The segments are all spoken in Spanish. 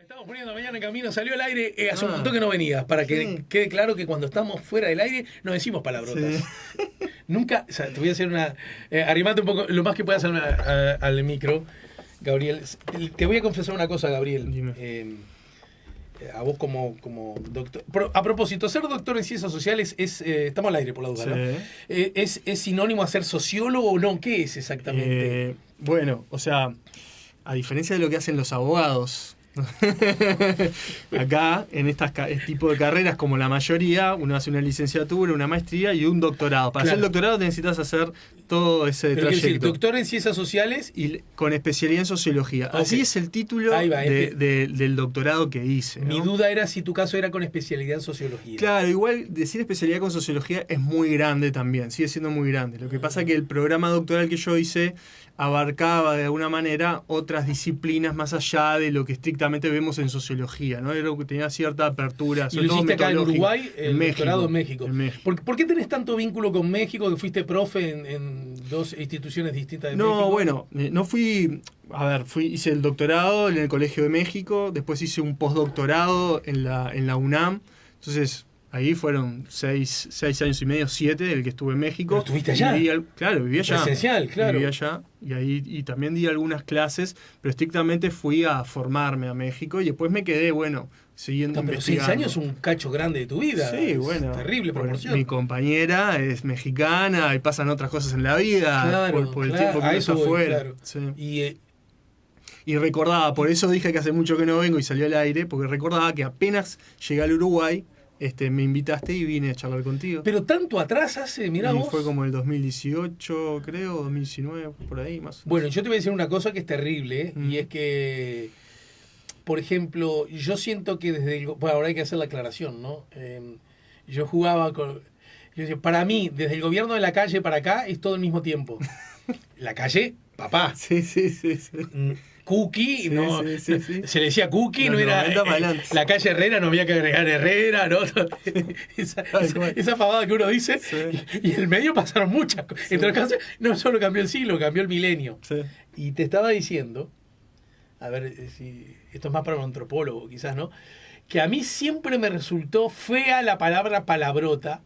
Estamos poniendo mañana en camino, salió al aire, hace un montón que no venías, para que quede claro que cuando estamos fuera del aire no decimos palabrotas. Sí. Nunca, o sea, te voy a hacer una... arrimate un poco, lo más que puedas al micro, Gabriel. Te voy a confesar una cosa, Gabriel. Dime. A vos como doctor... A propósito, ser doctor en ciencias sociales es... estamos al aire por la duda, sí. ¿No? ¿Es sinónimo a ser sociólogo o no? ¿Qué es exactamente? Bueno, o sea, a diferencia de lo que hacen los abogados... Acá, en este tipo de carreras, como la mayoría, uno hace una licenciatura, una maestría y un doctorado. Para hacer el doctorado necesitas hacer todo ese trayecto. Decir, doctor en ciencias sociales y con especialidad en sociología. Okay. Así es el título del doctorado que hice, ¿no? Mi duda era si tu caso era con especialidad en sociología. Claro, igual decir especialidad con sociología es muy grande también, sigue siendo muy grande. Lo que pasa es que el programa doctoral que yo hice abarcaba de alguna manera otras disciplinas más allá de lo que estrictamente vemos en sociología, ¿no? Era que tenía cierta apertura. ¿Y lo hiciste acá en Uruguay, el doctorado en México? ¿Por qué tenés tanto vínculo con México, que fuiste profe en dos instituciones distintas de México? No, bueno, no fui... A ver, hice el doctorado en el Colegio de México, después hice un postdoctorado en la UNAM, entonces... Ahí fueron 6 años y medio, 7, el que estuve en México. ¿Pero estuviste allá? Claro, viví allá. Presencial, claro. Viví allá y también di algunas clases, pero estrictamente fui a formarme a México y después me quedé, siguiendo investigando. Pero 6 años es un cacho grande de tu vida. Sí, bueno. Terrible proporción. Mi compañera es mexicana y pasan otras cosas en la vida. Claro, por el tiempo que uno afuera. Claro. Sí. Y recordaba, por eso dije que hace mucho que no vengo y salió al aire, porque recordaba que apenas llegué al Uruguay, me invitaste y vine a charlar contigo. Pero tanto atrás hace, mirá vos. Fue como el 2018, creo, 2019, por ahí más. Bueno, yo te voy a decir una cosa que es terrible, y es que, por ejemplo, yo siento que bueno, ahora hay que hacer la aclaración, ¿no? Yo jugaba con... Yo decía, para mí, desde el gobierno de la calle para acá, es todo el mismo tiempo. La calle, papá. Sí. Cookie, sí, no, sí. Se le decía Cookie, no era la calle Herrera, no había que agregar Herrera, ¿no? Esa pavada que uno dice, y en el medio pasaron muchas cosas. Entre los casos, no solo cambió el siglo, cambió el milenio. Sí. Y te estaba diciendo, a ver si esto es más para un antropólogo, quizás, ¿no? Que a mí siempre me resultó fea la palabra palabrota,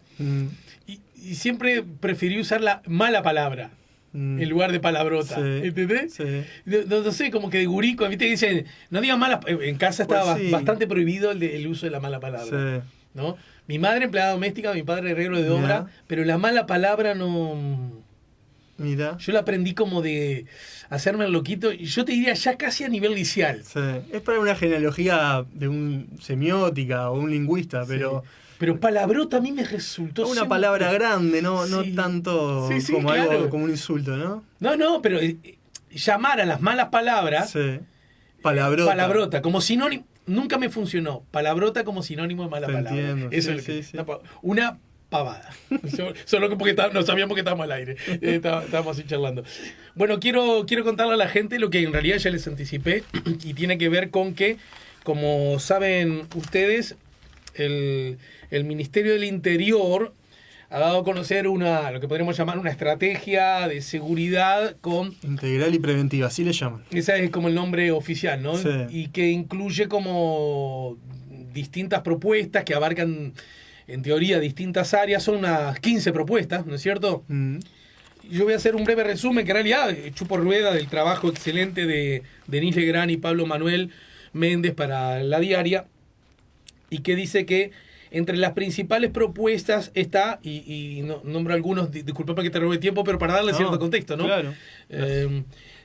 y siempre preferí usar la mala palabra. En lugar de palabrota, ¿entendés? Sí. No sé, como que de gurico, a mí te dicen, no digas malas, en casa estaba bastante prohibido el uso de la mala palabra, ¿no? Mi madre empleada doméstica, mi padre herrero de obra, pero la mala palabra no... Mira. Yo la aprendí como de hacerme el loquito, y yo te diría ya casi a nivel liceal. Sí. Es para una genealogía de un semiótica o un lingüista, pero... Pero palabrota a mí me resultó... Una palabra grande, no tanto como algo, como un insulto, ¿no? No, pero llamar a las malas palabras... Sí. Palabrota. Palabrota, como sinónimo... Nunca me funcionó. Palabrota como sinónimo de mala palabra. Entiendo. Eso es una pavada. Solo porque no sabíamos que estábamos al aire. Estábamos así charlando. Bueno, quiero contarle a la gente lo que en realidad ya les anticipé, y tiene que ver con que, como saben ustedes, el Ministerio del Interior ha dado a conocer lo que podríamos llamar una estrategia de seguridad integral y preventiva, así le llaman. Ese es como el nombre oficial, ¿no? Sí. Y que incluye como distintas propuestas que abarcan, en teoría, distintas áreas. Son unas 15 propuestas, ¿no es cierto? Yo voy a hacer un breve resumen, que en realidad chupo rueda del trabajo excelente de Denise Legrand y Pablo Manuel Méndez para La Diaria, y que dice que entre las principales propuestas está, y nombro algunos, disculpa que te robe tiempo, pero para darle cierto contexto, ¿no? Claro.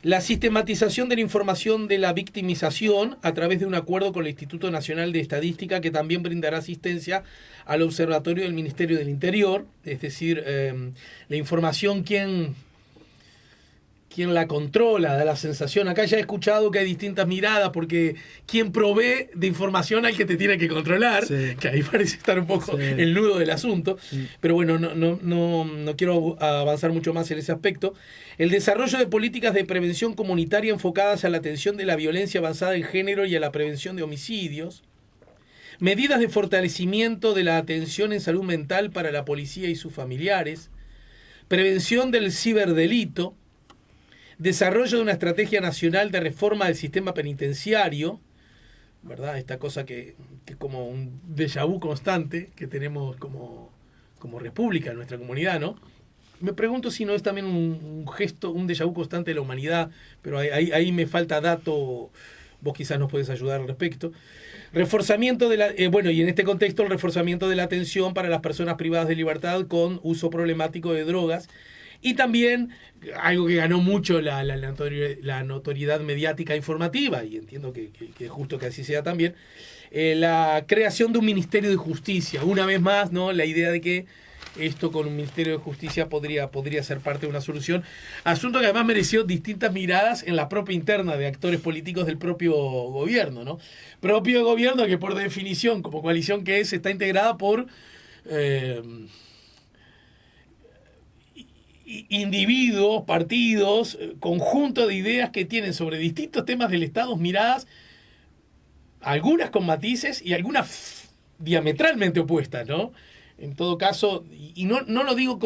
La sistematización de la información de la victimización a través de un acuerdo con el Instituto Nacional de Estadística, que también brindará asistencia al Observatorio del Ministerio del Interior, es decir, la información, ¿quién la controla? Da la sensación. Acá ya he escuchado que hay distintas miradas, porque ¿quién provee de información al que te tiene que controlar? Sí. Que ahí parece estar un poco el nudo del asunto. Pero bueno, no quiero avanzar mucho más en ese aspecto. El desarrollo de políticas de prevención comunitaria enfocadas a la atención de la violencia basada en género y a la prevención de homicidios. Medidas de fortalecimiento de la atención en salud mental para la policía y sus familiares. Prevención del ciberdelito. Desarrollo de una estrategia nacional de reforma del sistema penitenciario. ¿verdad? Esta cosa que es como un déjà vu constante que tenemos como república en nuestra comunidad, ¿no? Me pregunto si no es también un gesto, un déjà vu constante de la humanidad, pero ahí me falta dato, vos quizás nos puedes ayudar al respecto. Reforzamiento de la, bueno, y en este contexto el reforzamiento de la atención para las personas privadas de libertad con uso problemático de drogas, y también algo que ganó mucho la notoriedad mediática informativa, y entiendo que es justo que así sea también, la creación de un Ministerio de Justicia. Una vez más, ¿no? La idea de que esto con un Ministerio de Justicia podría ser parte de una solución. Asunto que además mereció distintas miradas en la propia interna de actores políticos del propio gobierno, ¿no? Propio gobierno que por definición, como coalición que es, está integrada por individuos, partidos, conjunto de ideas que tienen sobre distintos temas del Estado miradas, algunas con matices y algunas diametralmente opuestas, ¿no? En todo caso, y no lo digo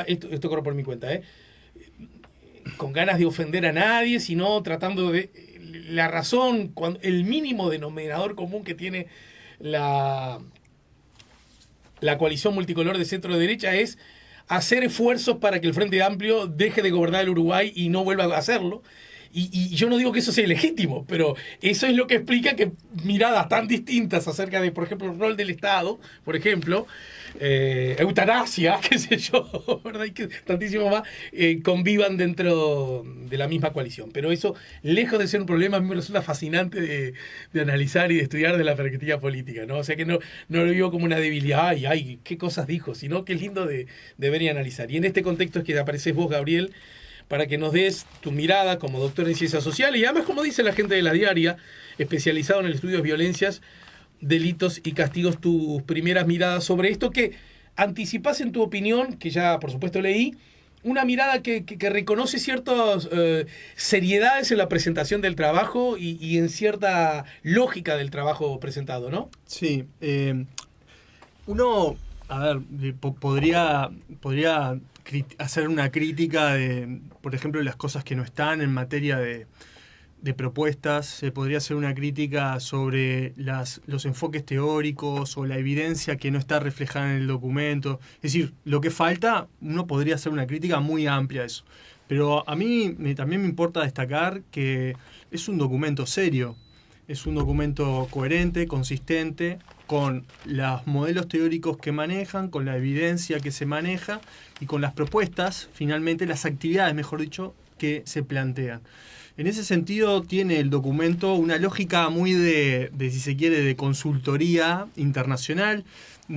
esto corre por mi cuenta, con ganas de ofender a nadie, sino tratando de la razón, el mínimo denominador común que tiene la coalición multicolor de centro de derecha es hacer esfuerzos para que el Frente Amplio deje de gobernar el Uruguay y no vuelva a hacerlo. Y yo no digo que eso sea ilegítimo, pero eso es lo que explica que miradas tan distintas acerca de, por ejemplo, el rol del Estado, por ejemplo, eutanasia, qué sé yo, ¿verdad? Y que tantísimo más, convivan dentro de la misma coalición. Pero eso, lejos de ser un problema, a mí me resulta fascinante de analizar y de estudiar de la perspectiva política, ¿no? O sea que no lo digo como una debilidad, ay, qué cosas dijo, sino que es lindo de ver y analizar. Y en este contexto es que apareces vos, Gabriel, para que nos des tu mirada como doctor en ciencias sociales y además, como dice la gente de La Diaria, especializado en el estudio de violencias, delitos y castigos, tus primeras miradas sobre esto, que anticipás en tu opinión, que ya por supuesto leí, una mirada que reconoce ciertas seriedades en la presentación del trabajo y en cierta lógica del trabajo presentado, ¿no? Sí. Uno, a ver, podría hacer una crítica de, por ejemplo, las cosas que no están en materia de propuestas. Se podría hacer una crítica sobre los enfoques teóricos o la evidencia que no está reflejada en el documento. Es decir, lo que falta, uno podría hacer una crítica muy amplia a eso. Pero a mí también me importa destacar que es un documento serio. Es un documento coherente, consistente, con los modelos teóricos que manejan, con la evidencia que se maneja y con las propuestas, finalmente las actividades, mejor dicho, que se plantean. En ese sentido tiene el documento una lógica muy de si se quiere, de consultoría internacional.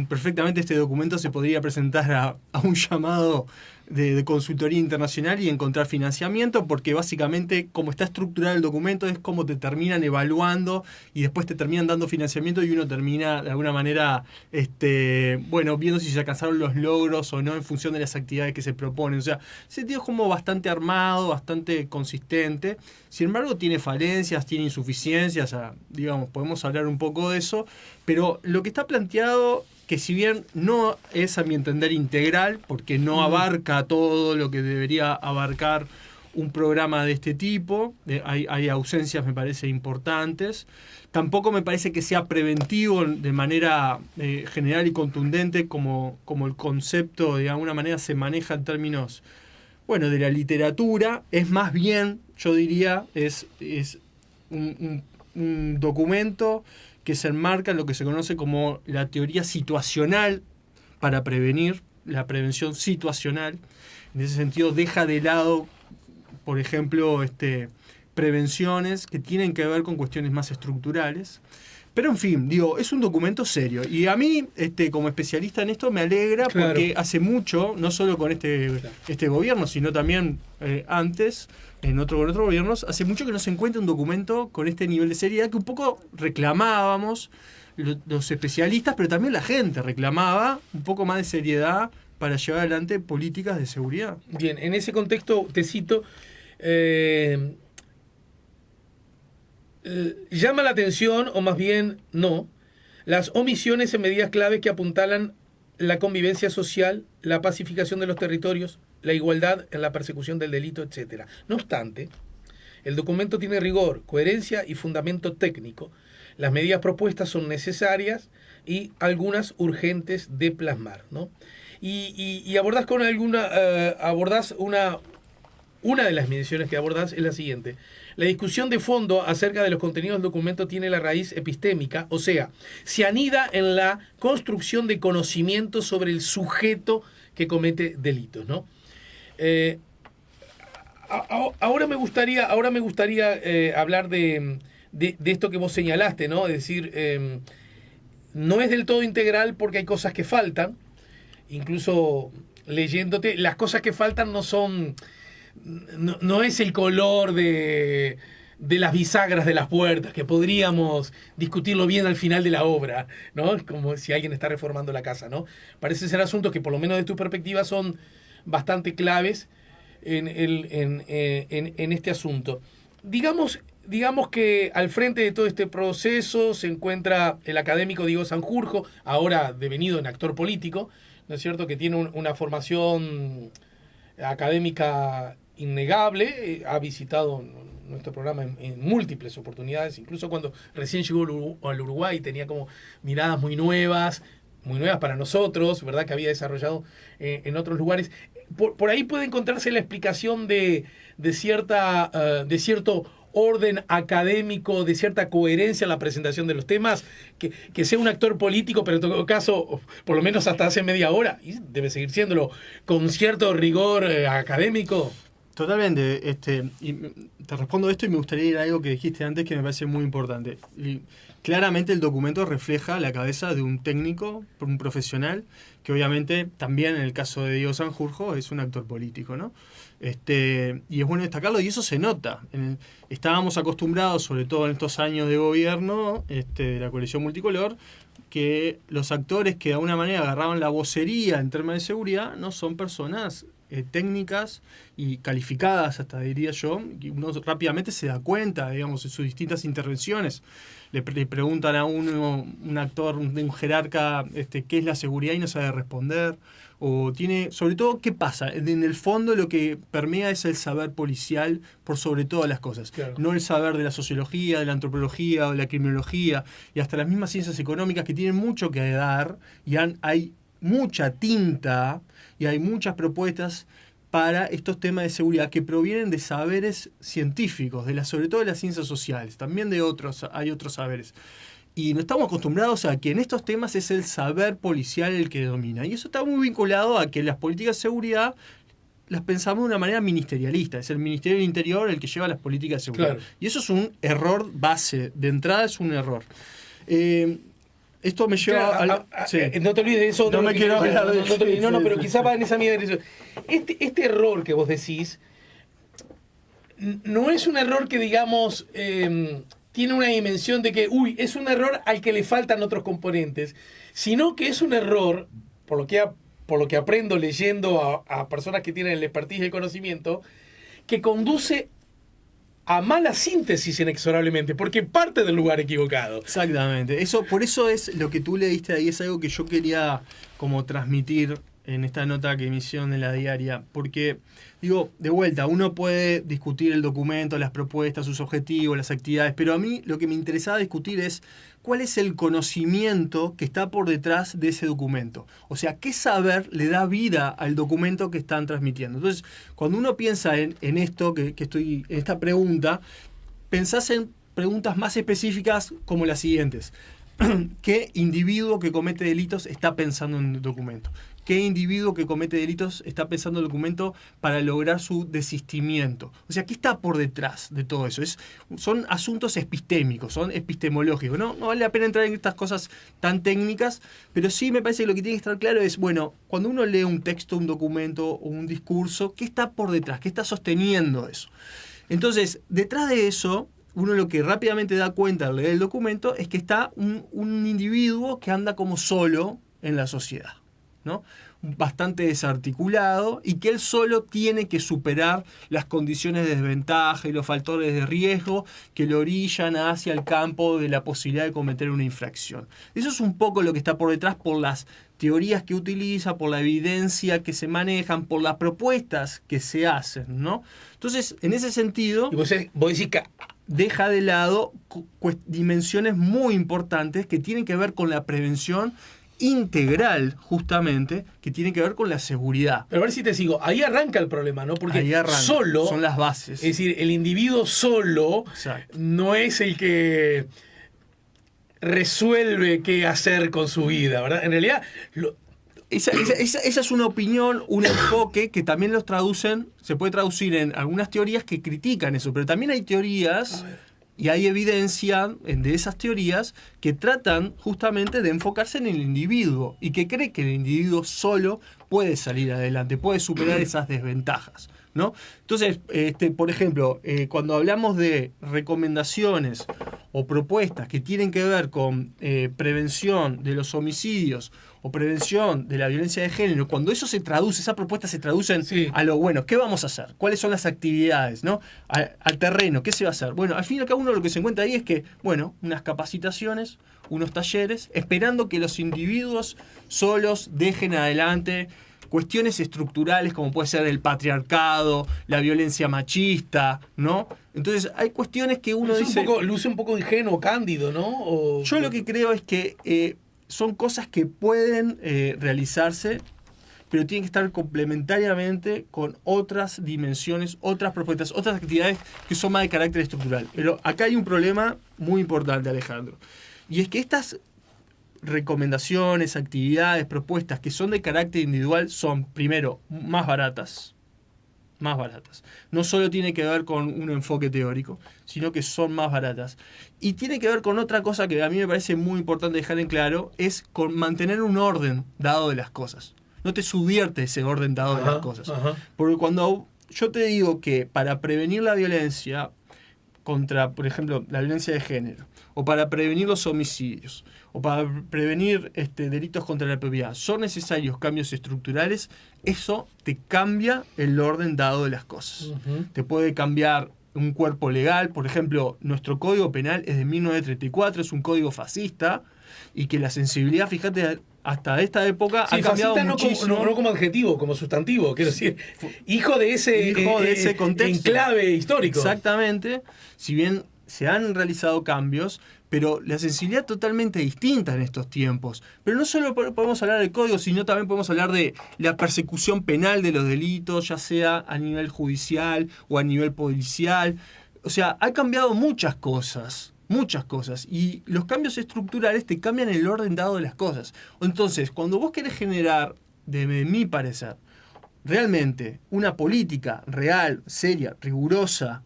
Perfectamente este documento se podría presentar a un llamado de consultoría internacional y encontrar financiamiento, porque básicamente como está estructurado el documento es como te terminan evaluando y después te terminan dando financiamiento y uno termina de alguna manera viendo si se alcanzaron los logros o no en función de las actividades que se proponen. O sea, el sentido es como bastante armado, bastante consistente. Sin embargo, tiene falencias, tiene insuficiencias, digamos, podemos hablar un poco de eso, pero lo que está planteado, que si bien no es a mi entender integral, porque no abarca todo lo que debería abarcar un programa de este tipo, hay ausencias me parece importantes, tampoco me parece que sea preventivo de manera general y contundente como el concepto de alguna manera se maneja en términos de la literatura. Es más bien, yo diría, es un documento que se enmarca en lo que se conoce como la teoría situacional para prevenir, la prevención situacional. En ese sentido deja de lado, por ejemplo, prevenciones que tienen que ver con cuestiones más estructurales. Pero en fin, es un documento serio. Y a mí, como especialista en esto, me alegra porque hace mucho, no solo con este gobierno, sino también antes, con otros gobiernos, hace mucho que no se encuentra un documento con este nivel de seriedad que un poco reclamábamos los especialistas, pero también la gente reclamaba un poco más de seriedad para llevar adelante políticas de seguridad. Bien, en ese contexto te cito... llama la atención, o más bien no, las omisiones en medidas claves que apuntalan la convivencia social, la pacificación de los territorios, la igualdad en la persecución del delito, etc. No obstante, el documento tiene rigor, coherencia y fundamento técnico, Las medidas propuestas son necesarias y algunas urgentes de plasmar, ¿no? Y abordás con abordás una de las mediciones que abordás es la siguiente. La discusión de fondo acerca de los contenidos del documento tiene la raíz epistémica, o sea, se anida en la construcción de conocimiento sobre el sujeto que comete delitos, ¿no? Ahora me gustaría hablar de esto que vos señalaste, ¿no? Es decir, no es del todo integral porque hay cosas que faltan. Incluso leyéndote, las cosas que faltan no son... No es el color de las bisagras de las puertas, que podríamos discutirlo bien al final de la obra, ¿no? Como si alguien está reformando la casa, ¿no? Parece ser asuntos que por lo menos de tu perspectiva son bastante claves en este asunto. Digamos que al frente de todo este proceso se encuentra el académico Diego Sanjurjo, ahora devenido en actor político, ¿no es cierto?, que tiene una formación académica innegable, ha visitado nuestro programa en múltiples oportunidades, incluso cuando recién llegó al Uruguay tenía como miradas muy nuevas para nosotros, ¿verdad?, que había desarrollado en otros lugares. Por ahí puede encontrarse la explicación de cierto orden académico, de cierta coherencia en la presentación de los temas, que sea un actor político, pero en todo caso, por lo menos hasta hace media hora, y debe seguir siéndolo, con cierto rigor académico. Totalmente. Y te respondo esto y me gustaría ir a algo que dijiste antes que me parece muy importante. Y claramente el documento refleja la cabeza de un técnico, un profesional, que obviamente también en el caso de Diego Sanjurjo es un actor político, ¿no? Y es bueno destacarlo, y eso se nota. Estábamos acostumbrados, sobre todo en estos años de gobierno de la coalición multicolor, que los actores que de alguna manera agarraban la vocería en temas de seguridad no son personas técnicas y calificadas, hasta diría yo, y uno rápidamente se da cuenta, digamos, en sus distintas intervenciones. Le preguntan a un actor, un jerarca, qué es la seguridad y no sabe responder. O tiene, sobre todo, ¿qué pasa? En el fondo lo que permea es el saber policial por sobre todas las cosas. Claro. No el saber de la sociología, de la antropología o de la criminología y hasta las mismas ciencias económicas que tienen mucho que dar y hay mucha tinta y hay muchas propuestas para estos temas de seguridad que provienen de saberes científicos, sobre todo de las ciencias sociales, también hay otros saberes. Y no estamos acostumbrados a que en estos temas es el saber policial el que domina. Y eso está muy vinculado a que las políticas de seguridad las pensamos de una manera ministerialista. Es el Ministerio del Interior el que lleva las políticas de seguridad. Claro. Y eso es un error base. De entrada es un error. Esto me lleva sí. No te olvides de eso. No me quiero hablar de eso. No, pero quizás va en esa misma dirección. Este error que vos decís no es un error que, digamos, tiene una dimensión de que, es un error al que le faltan otros componentes, sino que es un error, por lo que aprendo leyendo a personas que tienen el expertise y el conocimiento, que conduce a mala síntesis inexorablemente, porque parte del lugar equivocado. Exactamente. Por eso es lo que tú leíste ahí, es algo que yo quería como transmitir en esta nota que emisión en la diaria, porque, digo, de vuelta, uno puede discutir el documento, las propuestas, sus objetivos, las actividades, pero a mí lo que me interesaba discutir es cuál es el conocimiento que está por detrás de ese documento. O sea, qué saber le da vida al documento que están transmitiendo. Entonces, cuando uno piensa en esto, en esta pregunta, pensás en preguntas más específicas como las siguientes. ¿Qué individuo que comete delitos está pensando en el documento? ¿Qué individuo que comete delitos está pensando en el documento para lograr su desistimiento? O sea, ¿qué está por detrás de todo eso? Son asuntos epistémicos, son epistemológicos. No vale la pena entrar en estas cosas tan técnicas, pero sí me parece que lo que tiene que estar claro es, bueno, cuando uno lee un texto, un documento o un discurso, ¿qué está por detrás? ¿Qué está sosteniendo eso? Entonces, detrás de eso, uno lo que rápidamente da cuenta al leer el documento es que está un individuo que anda como solo en la sociedad, ¿no? Bastante desarticulado y que él solo tiene que superar las condiciones de desventaja y los factores de riesgo que lo orillan hacia el campo de la posibilidad de cometer una infracción. Eso es un poco lo que está por detrás por las teorías que utiliza, por la evidencia que se manejan, por las propuestas que se hacen, ¿no? Entonces, en ese sentido... Y vos decís que deja de lado dimensiones muy importantes que tienen que ver con la prevención integral, justamente, que tiene que ver con la seguridad. Pero a ver si te sigo. Ahí arranca el problema, ¿no? Porque Ahí arranca, solo... son las bases. Es decir, el individuo solo Exacto. no es el que resuelve qué hacer con su vida, ¿verdad? En realidad... Esa es una opinión, un enfoque que también los traducen, se puede traducir en algunas teorías que critican eso, pero también hay teorías y hay evidencia de esas teorías que tratan justamente de enfocarse en el individuo y que cree que el individuo solo puede salir adelante, puede superar esas desventajas, ¿no? Entonces, por ejemplo, cuando hablamos de recomendaciones o propuestas que tienen que ver con prevención de los homicidios o prevención de la violencia de género, cuando eso se traduce, esas propuestas se traducen a lo bueno, ¿qué vamos a hacer? ¿Cuáles son las actividades? ¿No? Al terreno, ¿qué se va a hacer? Bueno, al fin y al cabo uno lo que se encuentra ahí es que, bueno, unas capacitaciones, unos talleres, esperando que los individuos solos dejen adelante cuestiones estructurales como puede ser el patriarcado, la violencia machista, ¿no? Entonces hay cuestiones que uno dice... luce un poco ingenuo, cándido, ¿no? Yo lo que creo es que son cosas que pueden realizarse, pero tienen que estar complementariamente con otras dimensiones, otras propuestas, otras actividades que son más de carácter estructural. Pero acá hay un problema muy importante, Alejandro, y es que estas recomendaciones, actividades, propuestas que son de carácter individual son, primero, más baratas. No solo tiene que ver con un enfoque teórico, sino que son más baratas. Y tiene que ver con otra cosa que a mí me parece muy importante dejar en claro, es con mantener un orden dado de las cosas. No te subvierte ese orden dado de las cosas. Porque cuando yo te digo que para prevenir la violencia contra, por ejemplo, la violencia de género, o para prevenir los homicidios, o para prevenir delitos contra la propiedad, son necesarios cambios estructurales, eso te cambia el orden dado de las cosas. Te puede cambiar un cuerpo legal, por ejemplo, nuestro Código Penal es de 1934, es un código fascista, y que la sensibilidad, fíjate, hasta esta época ha cambiado muchísimo. No como adjetivo, como sustantivo, quiero decir, hijo de ese contexto, enclave histórico. Exactamente, si bien se han realizado cambios, pero la sensibilidad totalmente distinta en estos tiempos. Pero no solo podemos hablar del código, sino también podemos hablar de la persecución penal de los delitos, ya sea a nivel judicial o a nivel policial. O sea, ha cambiado muchas cosas. Y los cambios estructurales te cambian el orden dado de las cosas. Entonces, cuando vos querés generar, de mi parecer, realmente una política real, seria, rigurosa,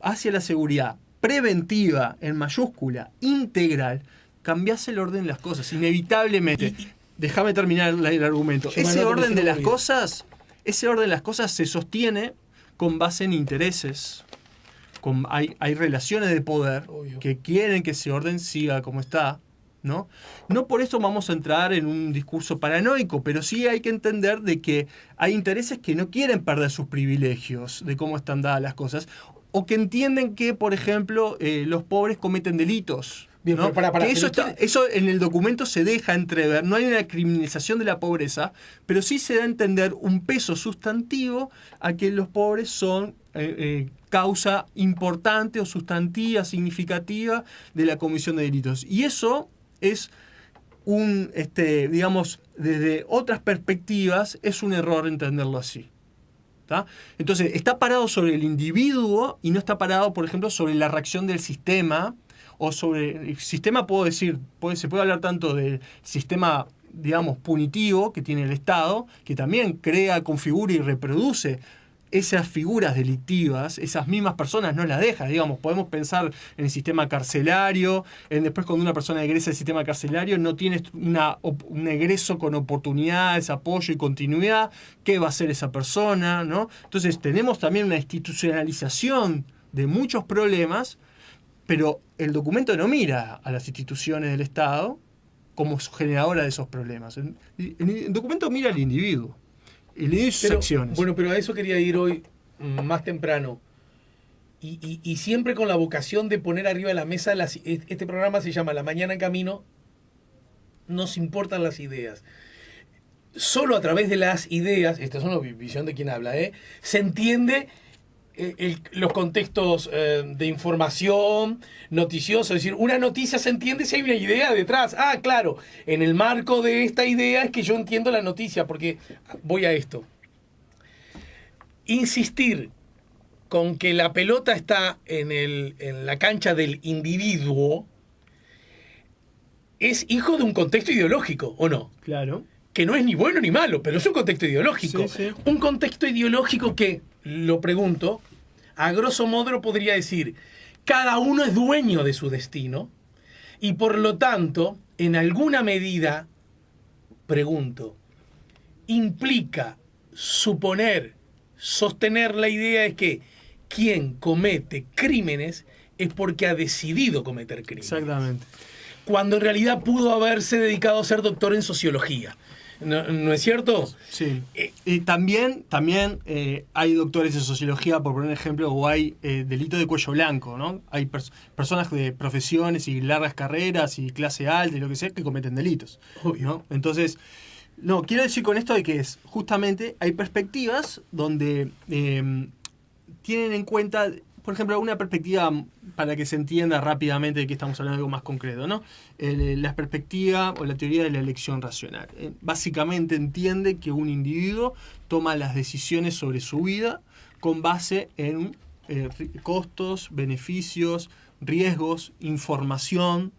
hacia la seguridad, preventiva, en mayúscula, integral, cambiás el orden de las cosas, inevitablemente. Déjame terminar el argumento. Ese orden de las cosas se sostiene con base en intereses. Hay relaciones de poder que quieren que ese orden siga como está, ¿no? No por eso vamos a entrar en un discurso paranoico, pero sí hay que entender de que hay intereses que no quieren perder sus privilegios de cómo están dadas las cosas, o que entienden que, por ejemplo, los pobres cometen delitos. Bien, ¿no? Que eso en el documento se deja entrever. No hay una criminalización de la pobreza, pero sí se da a entender un peso sustantivo a que los pobres son causa importante o sustantiva, significativa de la comisión de delitos. Y eso es digamos, desde otras perspectivas, es un error entenderlo así. ¿Tá? Entonces, está parado sobre el individuo y no está parado, por ejemplo, sobre la reacción del sistema, o sobre el sistema, puedo decir, se puede hablar tanto del sistema, digamos, punitivo que tiene el Estado, que también crea, configura y reproduce esas figuras delictivas, esas mismas personas no las deja, digamos, podemos pensar en el sistema carcelario, después cuando una persona egresa del sistema carcelario no tiene un egreso con oportunidades, apoyo y continuidad, ¿qué va a hacer esa persona? ¿No? Entonces tenemos también una institucionalización de muchos problemas, pero el documento no mira a las instituciones del Estado como generadora de esos problemas. El documento mira al individuo. Y sus acciones. Bueno, pero a eso quería ir hoy más temprano. Y siempre con la vocación de poner arriba de la mesa, este programa se llama La Mañana en Camino, nos importan las ideas. Solo a través de las ideas, esta es una visión de quien habla, se entiende los contextos de información, noticioso. Es decir, una noticia se entiende si hay una idea detrás. Ah, claro, en el marco de esta idea es que yo entiendo la noticia, porque voy a esto. Insistir con que la pelota está en la cancha del individuo es hijo de un contexto ideológico, ¿o no? Claro. Que no es ni bueno ni malo, pero es un contexto ideológico. Sí, sí. Un contexto ideológico que, lo pregunto, a grosso modo podría decir, cada uno es dueño de su destino y por lo tanto, en alguna medida, pregunto, implica suponer, sostener la idea de que quien comete crímenes es porque ha decidido cometer crímenes. Exactamente. Cuando en realidad pudo haberse dedicado a ser doctor en sociología. ¿No es cierto? Sí. Y también hay doctores en sociología, por poner un ejemplo, o hay delito de cuello blanco, ¿no? Hay personas de profesiones y largas carreras y clase alta y lo que sea que cometen delitos, ¿no? Entonces, no, quiero decir con esto de que es justamente hay perspectivas donde tienen en cuenta, por ejemplo, una perspectiva para que se entienda rápidamente de que estamos hablando de algo más concreto, ¿no? La perspectiva o la teoría de la elección racional. Básicamente entiende que un individuo toma las decisiones sobre su vida con base en costos, beneficios, riesgos, información,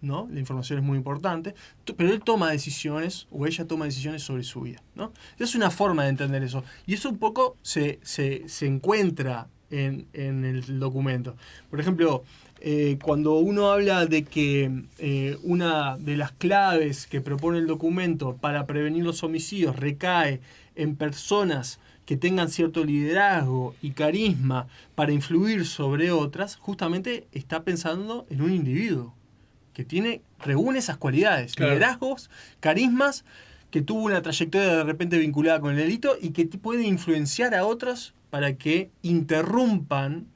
¿no? La información es muy importante, pero él toma decisiones, o ella toma decisiones sobre su vida, ¿no? Es una forma de entender eso. Y eso un poco se encuentra en el documento. Por ejemplo, cuando uno habla de que una de las claves que propone el documento para prevenir los homicidios recae en personas que tengan cierto liderazgo y carisma para influir sobre otras, justamente está pensando en un individuo que reúne esas cualidades, claro. Liderazgos, carismas, que tuvo una trayectoria de repente vinculada con el delito y que puede influenciar a otros para que interrumpan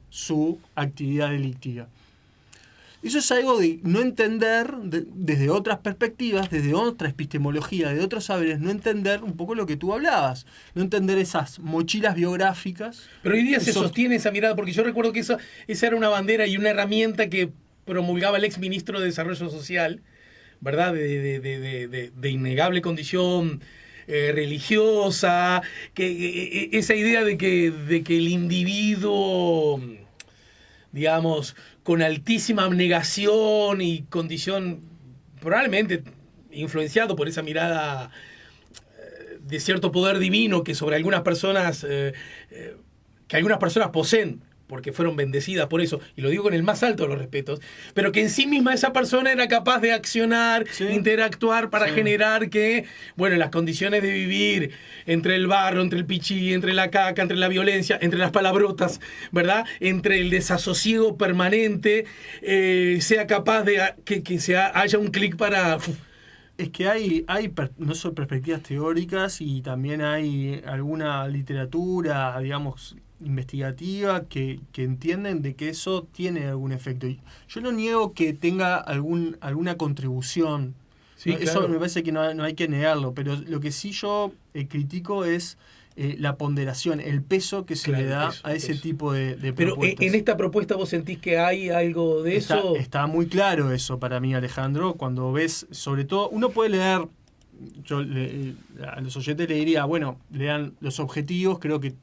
su actividad delictiva. Eso es algo de no entender desde otras perspectivas, desde otra epistemología, de otros saberes, no entender un poco lo que tú hablabas, no entender esas mochilas biográficas. Pero hoy día se sostiene esa mirada, porque yo recuerdo que esa era una bandera y una herramienta que promulgaba el ex ministro de Desarrollo Social, ¿verdad? De innegable condición religiosa, que esa idea de que el individuo, digamos, con altísima abnegación y condición, probablemente influenciado por esa mirada de cierto poder divino que sobre algunas personas, que algunas personas poseen, porque fueron bendecidas por eso, y lo digo con el más alto de los respetos, pero que en sí misma esa persona era capaz de accionar, sí, interactuar para generar que, bueno, las condiciones de vivir entre el barro, entre el pichí, entre la caca, entre la violencia, entre las palabrotas, ¿verdad? Entre el desasosiego permanente, sea capaz de que haya un clic para... Es que hay no solo perspectivas teóricas y también hay alguna literatura, digamos, investigativa que entienden de que eso tiene algún efecto. Yo no niego que tenga alguna contribución. Sí, ¿no? Claro. Eso me parece que no hay que negarlo, pero lo que sí yo critico es la ponderación, el peso que se le da a ese tipo de pero propuestas. Pero en esta propuesta vos sentís que hay algo de eso. Está muy claro eso para mí, Alejandro, cuando ves, sobre todo, uno puede leer, a los oyentes le diría, bueno, lean los objetivos, creo que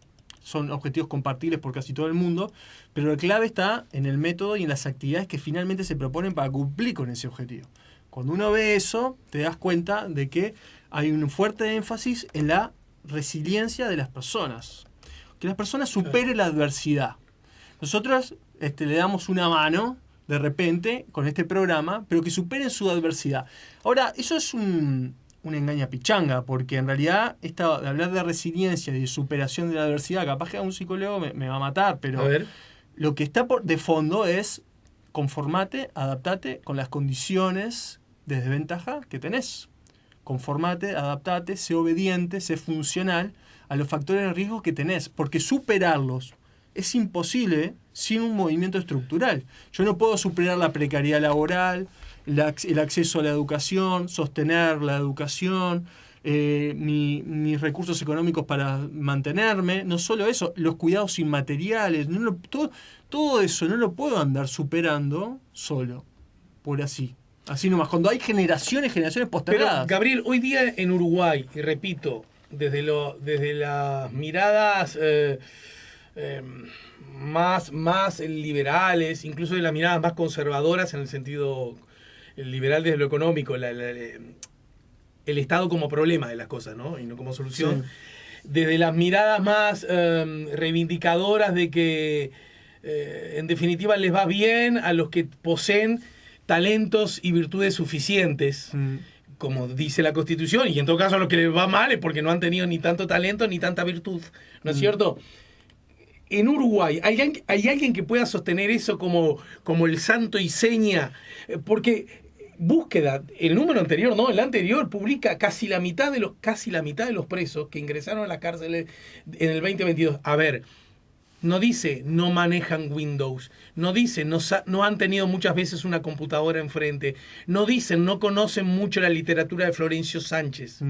son objetivos compartibles por casi todo el mundo, pero la clave está en el método y en las actividades que finalmente se proponen para cumplir con ese objetivo. Cuando uno ve eso, te das cuenta de que hay un fuerte énfasis en la resiliencia de las personas. Que las personas superen la adversidad. Nosotros le damos una mano, de repente, con este programa, pero que superen su adversidad. Ahora, eso es una engaña pichanga, porque en realidad de hablar de resiliencia y de superación de la adversidad, capaz que a un psicólogo me va a matar, pero lo que está de fondo es conformate, adaptate con las condiciones de desventaja que tenés. Conformate, adaptate, sé obediente, sé funcional a los factores de riesgo que tenés, porque superarlos es imposible sin un movimiento estructural. Yo no puedo superar la precariedad laboral, el acceso a la educación, sostener la educación, mis recursos económicos para mantenerme. No solo eso, los cuidados inmateriales. Todo eso no lo puedo andar superando solo, por así. Así nomás, cuando hay generaciones postergadas. Pero, Gabriel, hoy día en Uruguay, y repito, desde las miradas más liberales, incluso de las miradas más conservadoras en el sentido liberal desde lo económico, el Estado como problema de las cosas, ¿no? Y no como solución. Sí. Desde las miradas más reivindicadoras de que en definitiva les va bien a los que poseen talentos y virtudes suficientes, como dice la Constitución, y en todo caso a los que les va mal es porque no han tenido ni tanto talento ni tanta virtud, ¿no es cierto? En Uruguay, ¿hay alguien que pueda sostener eso como el santo y seña? Porque búsqueda, el número anterior, no, el anterior publica casi la mitad de los presos que ingresaron a la cárcel en el 2022. A ver, no dice no manejan Windows, no dice no han tenido muchas veces una computadora enfrente, no dicen no conocen mucho la literatura de Florencio Sánchez.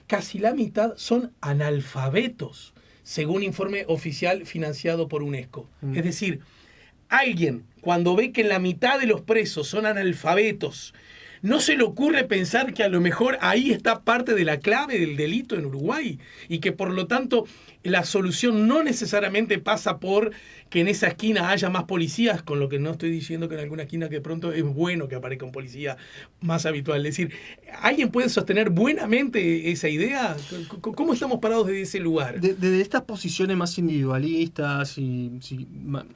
Casi la mitad son analfabetos, según informe oficial financiado por UNESCO. Es decir, alguien, cuando ve que la mitad de los presos son analfabetos, ¿no se le ocurre pensar que a lo mejor ahí está parte de la clave del delito en Uruguay? Y que por lo tanto la solución no necesariamente pasa por que en esa esquina haya más policías, con lo que no estoy diciendo que en alguna esquina que de pronto es bueno que aparezca un policía más habitual. Es decir, ¿alguien puede sostener buenamente esa idea? ¿Cómo estamos parados desde ese lugar? Desde estas posiciones más individualistas y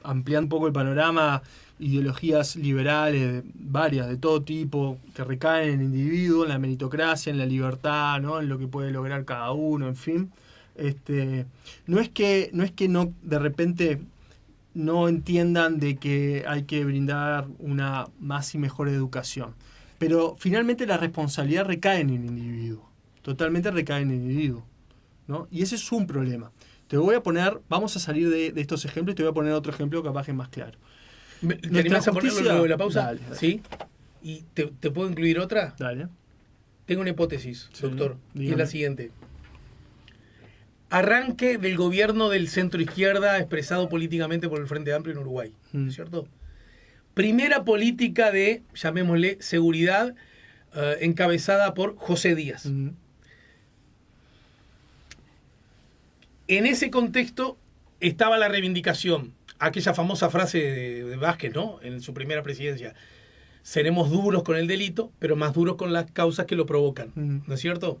ampliando un poco el panorama, ideologías liberales, varias, de todo tipo, que recaen en el individuo, en la meritocracia, en la libertad, ¿no? En lo que puede lograr cada uno, en fin. No es que no de repente no entiendan de que hay que brindar una más y mejor educación, pero finalmente la responsabilidad recae en el individuo, totalmente recae en el individuo, ¿no? Y ese es un problema. Vamos a salir de estos ejemplos y te voy a poner otro ejemplo capaz que es más claro. ¿Te animás a ponerlo luego de la pausa? Dale. ¿Sí? ¿Y te puedo incluir otra? Dale. Tengo una hipótesis, doctor, dígame. y es la siguiente. Arranque del gobierno del centro izquierda expresado políticamente por el Frente Amplio en Uruguay, ¿no es cierto? Primera política de, llamémosle, seguridad encabezada por José Díaz. En ese contexto estaba la reivindicación, aquella famosa frase de Vázquez, ¿no? En su primera presidencia. Seremos duros con el delito, pero más duros con las causas que lo provocan, ¿no es cierto?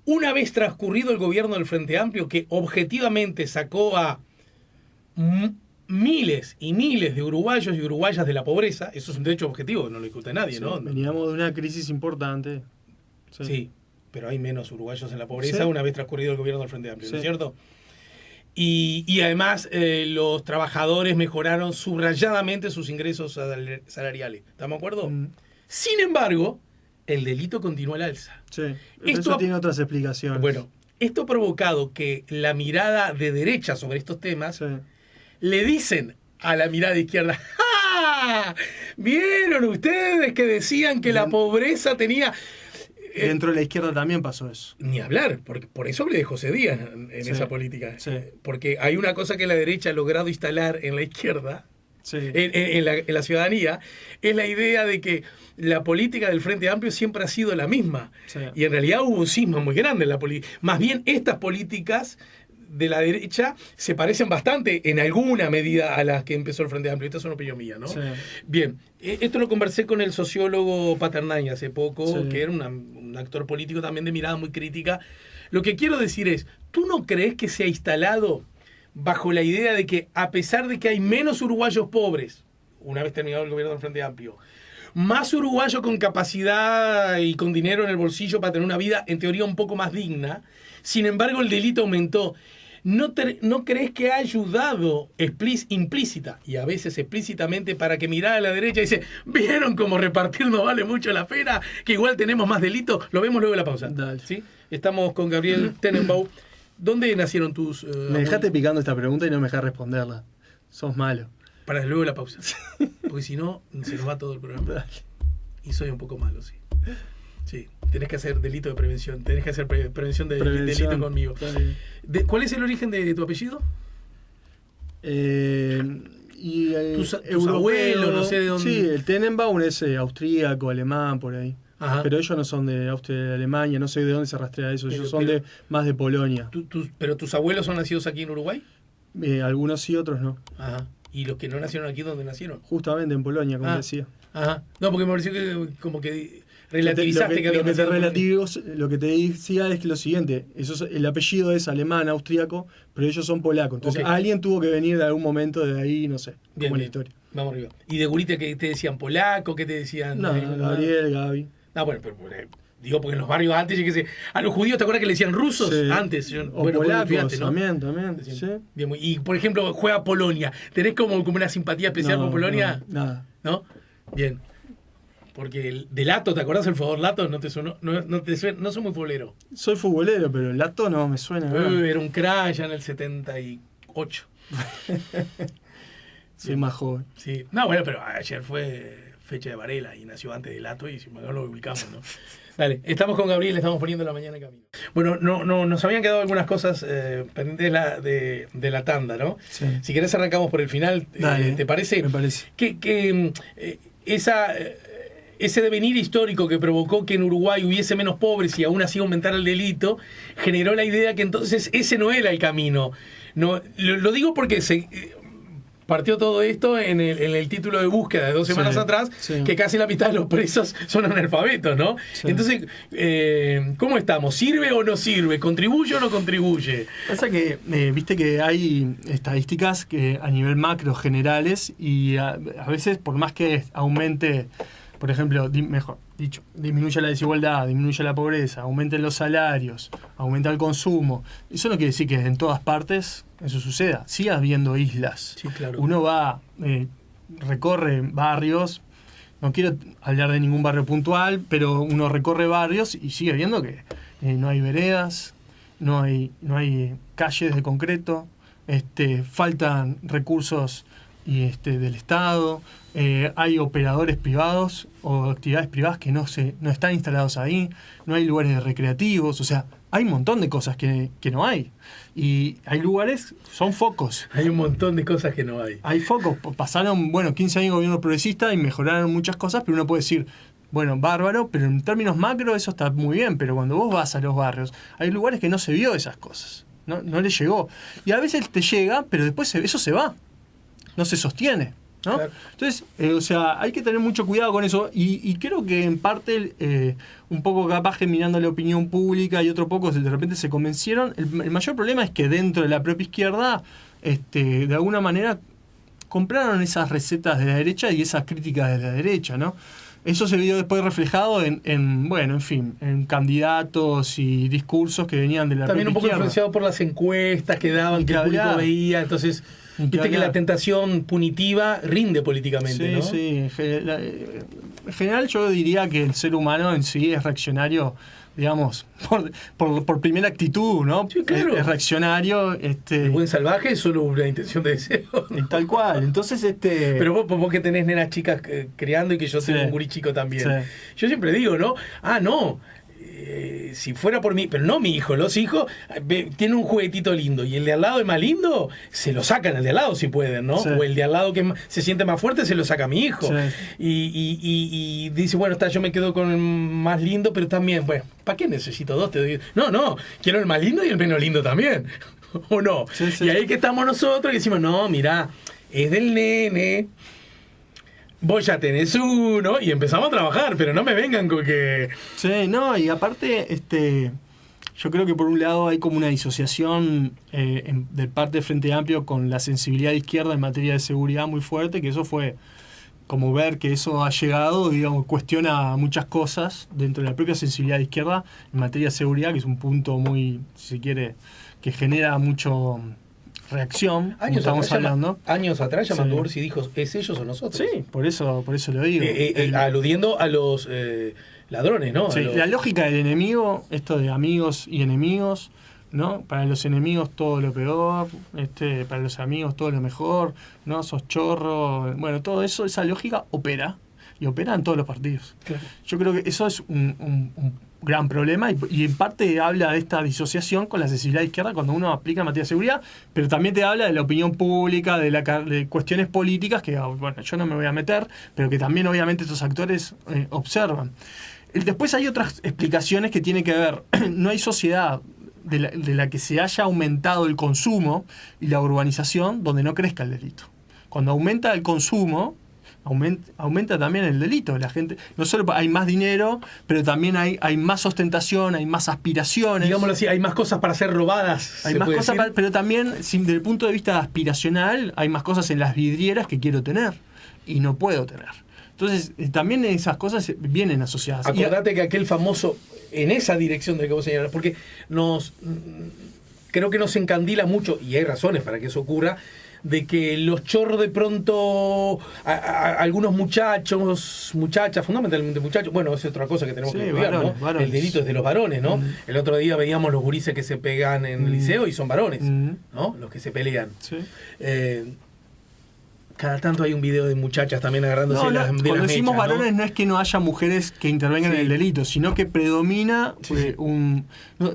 Una vez transcurrido el gobierno del Frente Amplio, que objetivamente sacó a miles y miles de uruguayos y uruguayas de la pobreza, eso es un derecho objetivo, no lo discute nadie, ¿no? Veníamos de una crisis importante. Sí, pero hay menos uruguayos en la pobreza una vez transcurrido el gobierno del Frente Amplio, ¿no es cierto? Y además los trabajadores mejoraron subrayadamente sus ingresos salariales. ¿Estamos de acuerdo? Sin embargo, el delito continúa al alza. Sí, eso tiene otras explicaciones. Bueno, esto ha provocado que la mirada de derecha sobre estos temas le dicen a la mirada de izquierda: ¡ah! ¿Vieron ustedes que decían que la pobreza tenía...? Dentro de la izquierda también pasó eso. Ni hablar, porque por eso hablé de José Díaz en esa política. Porque hay una cosa que la derecha ha logrado instalar en la izquierda, en la ciudadanía, es la idea de que la política del Frente Amplio siempre ha sido la misma. Y en realidad hubo un cisma muy grande en la política. Más bien estas políticas de la derecha se parecen bastante en alguna medida a las que empezó el Frente Amplio. Esta es una opinión mía, ¿no? Bien, esto lo conversé con el sociólogo Paternay hace poco, que era un actor político también de mirada muy crítica. Lo que quiero decir es, ¿tú no crees que se ha instalado bajo la idea de que a pesar de que hay menos uruguayos pobres, una vez terminado el gobierno del Frente Amplio, más uruguayos con capacidad y con dinero en el bolsillo para tener una vida en teoría un poco más digna, sin embargo el delito aumentó? ¿No crees que ha ayudado implícita y a veces explícitamente para que mirara a la derecha y dice, ¿vieron cómo repartir no vale mucho la pena? Que igual tenemos más delitos. Lo vemos luego de la pausa. ¿Sí? Estamos con Gabriel Tenenbaum. ¿Dónde nacieron tus...? Me dejaste picando esta pregunta y no me dejas responderla. Sos malo. Para luego de la pausa. Porque si no, se nos va todo el programa. Y soy un poco malo, sí. Sí. tenés que hacer delito de prevención, tenés que hacer prevención de delito conmigo. ¿Cuál es el origen de tu apellido? Tus abuelos, no sé de dónde. Sí, el Tenenbaum es austríaco, alemán, por ahí. Ajá. Pero ellos no son de Austria, de Alemania, no sé de dónde se rastrea eso, ellos son más de Polonia. ¿Pero tus abuelos son nacidos aquí en Uruguay? Algunos sí, otros no. Ajá. ¿Y los que no nacieron aquí, dónde nacieron? Justamente en Polonia, como decía. Ajá. No, porque me pareció que como que relativizaste que había lo que te decía es que lo siguiente, el apellido es alemán, austríaco, pero ellos son polacos. Entonces alguien tuvo que venir de algún momento de ahí, no sé, como la historia. Vamos arriba. ¿Y de gurita qué te decían? ¿Polaco? ¿Qué te decían? No, Gabriel, Gaby. Ah, bueno, pero digo, porque en los barrios antes, yo qué sé, a los judíos, ¿te acuerdas que le decían rusos? Sí. Antes. O polacos, ¿no? También, sí. Bien, y, por ejemplo, juega Polonia. ¿Tenés como una simpatía especial por Polonia? No, nada. ¿No? Bien. Porque el de Lato, ¿te acordás el favor Lato? No te suena, no soy muy futbolero. Soy futbolero, pero el Lato no me suena. Era un crack ya en el 78. Soy más joven. Sí. No, bueno, pero ayer fue fecha de Varela y nació antes de Lato y si me lo ubicamos, ¿no? Dale, estamos con Gabriel, estamos poniendo la mañana en camino. Bueno, no, nos habían quedado algunas cosas pendientes de la tanda, ¿no? Sí. Si querés arrancamos por el final. Dale, ¿te parece? Me parece. Que ese devenir histórico que provocó que en Uruguay hubiese menos pobres y aún así aumentara el delito, generó la idea que entonces ese no era el camino. No, lo digo porque partió todo esto en el título de búsqueda de 2 semanas atrás, que casi la mitad de los presos son analfabetos, ¿no? Sí. Entonces, ¿cómo estamos? ¿Sirve o no sirve? ¿Contribuye o no contribuye? Pasa que, viste que hay estadísticas que a nivel macro generales y a veces por más que aumente, por ejemplo, mejor dicho, disminuye la desigualdad, disminuye la pobreza, aumenten los salarios, aumenta el consumo. Eso no quiere decir que en todas partes eso suceda. Sigue habiendo islas. Sí, claro. Uno recorre barrios, no quiero hablar de ningún barrio puntual, pero uno recorre barrios y sigue viendo que no hay veredas, no hay calles de concreto, faltan recursos del Estado, hay operadores privados o actividades privadas que no están instalados ahí, no hay lugares recreativos, o sea, hay un montón de cosas que no hay. Y hay lugares, son focos. Hay un montón de cosas que no hay. Hay focos. Pasaron, 15 años de gobierno progresista y mejoraron muchas cosas, pero uno puede decir, bárbaro, pero en términos macro eso está muy bien, pero cuando vos vas a los barrios, hay lugares que no se vio esas cosas. No le llegó. Y a veces te llega, pero después eso se va. No se sostiene, ¿no? Claro. Entonces, hay que tener mucho cuidado con eso y creo que en parte un poco capaz que mirando la opinión pública y otro poco de repente se convencieron. El mayor problema es que dentro de la propia izquierda de alguna manera compraron esas recetas de la derecha y esas críticas de la derecha, ¿no? Eso se vio después reflejado en candidatos y discursos que venían de la también un poco izquierda. Influenciado por las encuestas que daban, que el público veía, entonces viste que la tentación punitiva rinde políticamente, ¿no? Sí, en general yo diría que el ser humano en sí es reaccionario, digamos, por primera actitud, ¿no? Sí, claro. Es reaccionario. El buen salvaje es solo una intención de deseo. Tal cual. Entonces, Pero vos que tenés nenas chicas criando y que yo tengo un gurí chico también. Sí. Yo siempre digo, ¿no? No. Si fuera por mí, pero no mi hijo, los hijos tienen un juguetito lindo y el de al lado es más lindo, se lo sacan al de al lado si pueden, ¿no? Sí. O el de al lado que se siente más fuerte se lo saca a mi hijo. Sí. Y dice, yo me quedo con el más lindo, pero también, ¿para qué necesito dos? No, quiero el más lindo y el menos lindo también. ¿O no? Sí. Y ahí que estamos nosotros y decimos, no, mirá, es del nene. Vos ya tenés uno y empezamos a trabajar, pero no me vengan con que... Sí, no, y aparte, yo creo que por un lado hay como una disociación de parte del Frente Amplio con la sensibilidad de izquierda en materia de seguridad muy fuerte, que eso fue como ver que eso ha llegado, digamos, cuestiona muchas cosas dentro de la propia sensibilidad de izquierda en materia de seguridad, que es un punto muy, si se quiere, que genera mucho... reacción, años atrás llamando Ursi dijo, ¿es ellos o nosotros? Sí, por eso lo digo. Aludiendo a los ladrones, ¿no? Sí, la lógica del enemigo, esto de amigos y enemigos, ¿no? Para los enemigos todo lo peor, para los amigos todo lo mejor, ¿no? Sos chorro, todo eso, esa lógica opera, y opera en todos los partidos. Claro. Yo creo que eso es gran problema y en parte habla de esta disociación con la sensibilidad de izquierda cuando uno aplica en materia de seguridad, pero también te habla de la opinión pública, de cuestiones políticas que, bueno, yo no me voy a meter, pero que también obviamente estos actores observan. Después hay otras explicaciones que tienen que ver, no hay sociedad de la que se haya aumentado el consumo y la urbanización donde no crezca el delito. Cuando aumenta el consumo, aumenta también el delito. La gente, no solo hay más dinero, pero también hay más ostentación, hay más aspiraciones. Digámoslo así, hay más cosas para ser robadas. Hay más cosas, pero también, desde el punto de vista aspiracional, hay más cosas en las vidrieras que quiero tener y no puedo tener. Entonces, también esas cosas vienen asociadas. Acordate que aquel famoso, en esa dirección de que vos señalás, porque creo que nos encandila mucho, y hay razones para que eso ocurra, de que los chorros de pronto, algunos muchachas, fundamentalmente muchachos, bueno, es otra cosa que tenemos que estudiar, ¿no? Varones. El delito es de los varones, ¿no? El otro día veíamos los gurises que se pegan en el liceo y son varones, ¿no? Los que se pelean. Sí. Cada tanto hay un video de muchachas también agarrándose de las mechas. Cuando decimos varones, ¿no? Es que no haya mujeres que intervengan en el delito, sino que predomina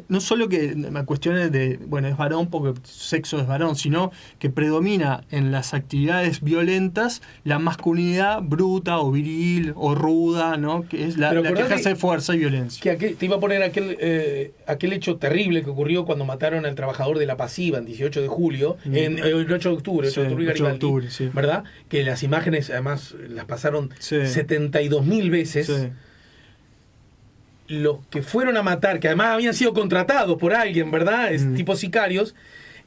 no solo que cuestiones de, bueno, es varón porque sexo es varón, sino que predomina en las actividades violentas la masculinidad bruta o viril o ruda, ¿no? Que es la que ejerce fuerza y violencia. Que te iba a poner aquel hecho terrible que ocurrió cuando mataron al trabajador de La Pasiva en 18 de julio, en el 8 de octubre, 8 de octubre, ¿verdad? Que las imágenes además las pasaron 72.000 veces. Sí. Los que fueron a matar, que además habían sido contratados por alguien, ¿verdad? Tipo sicarios,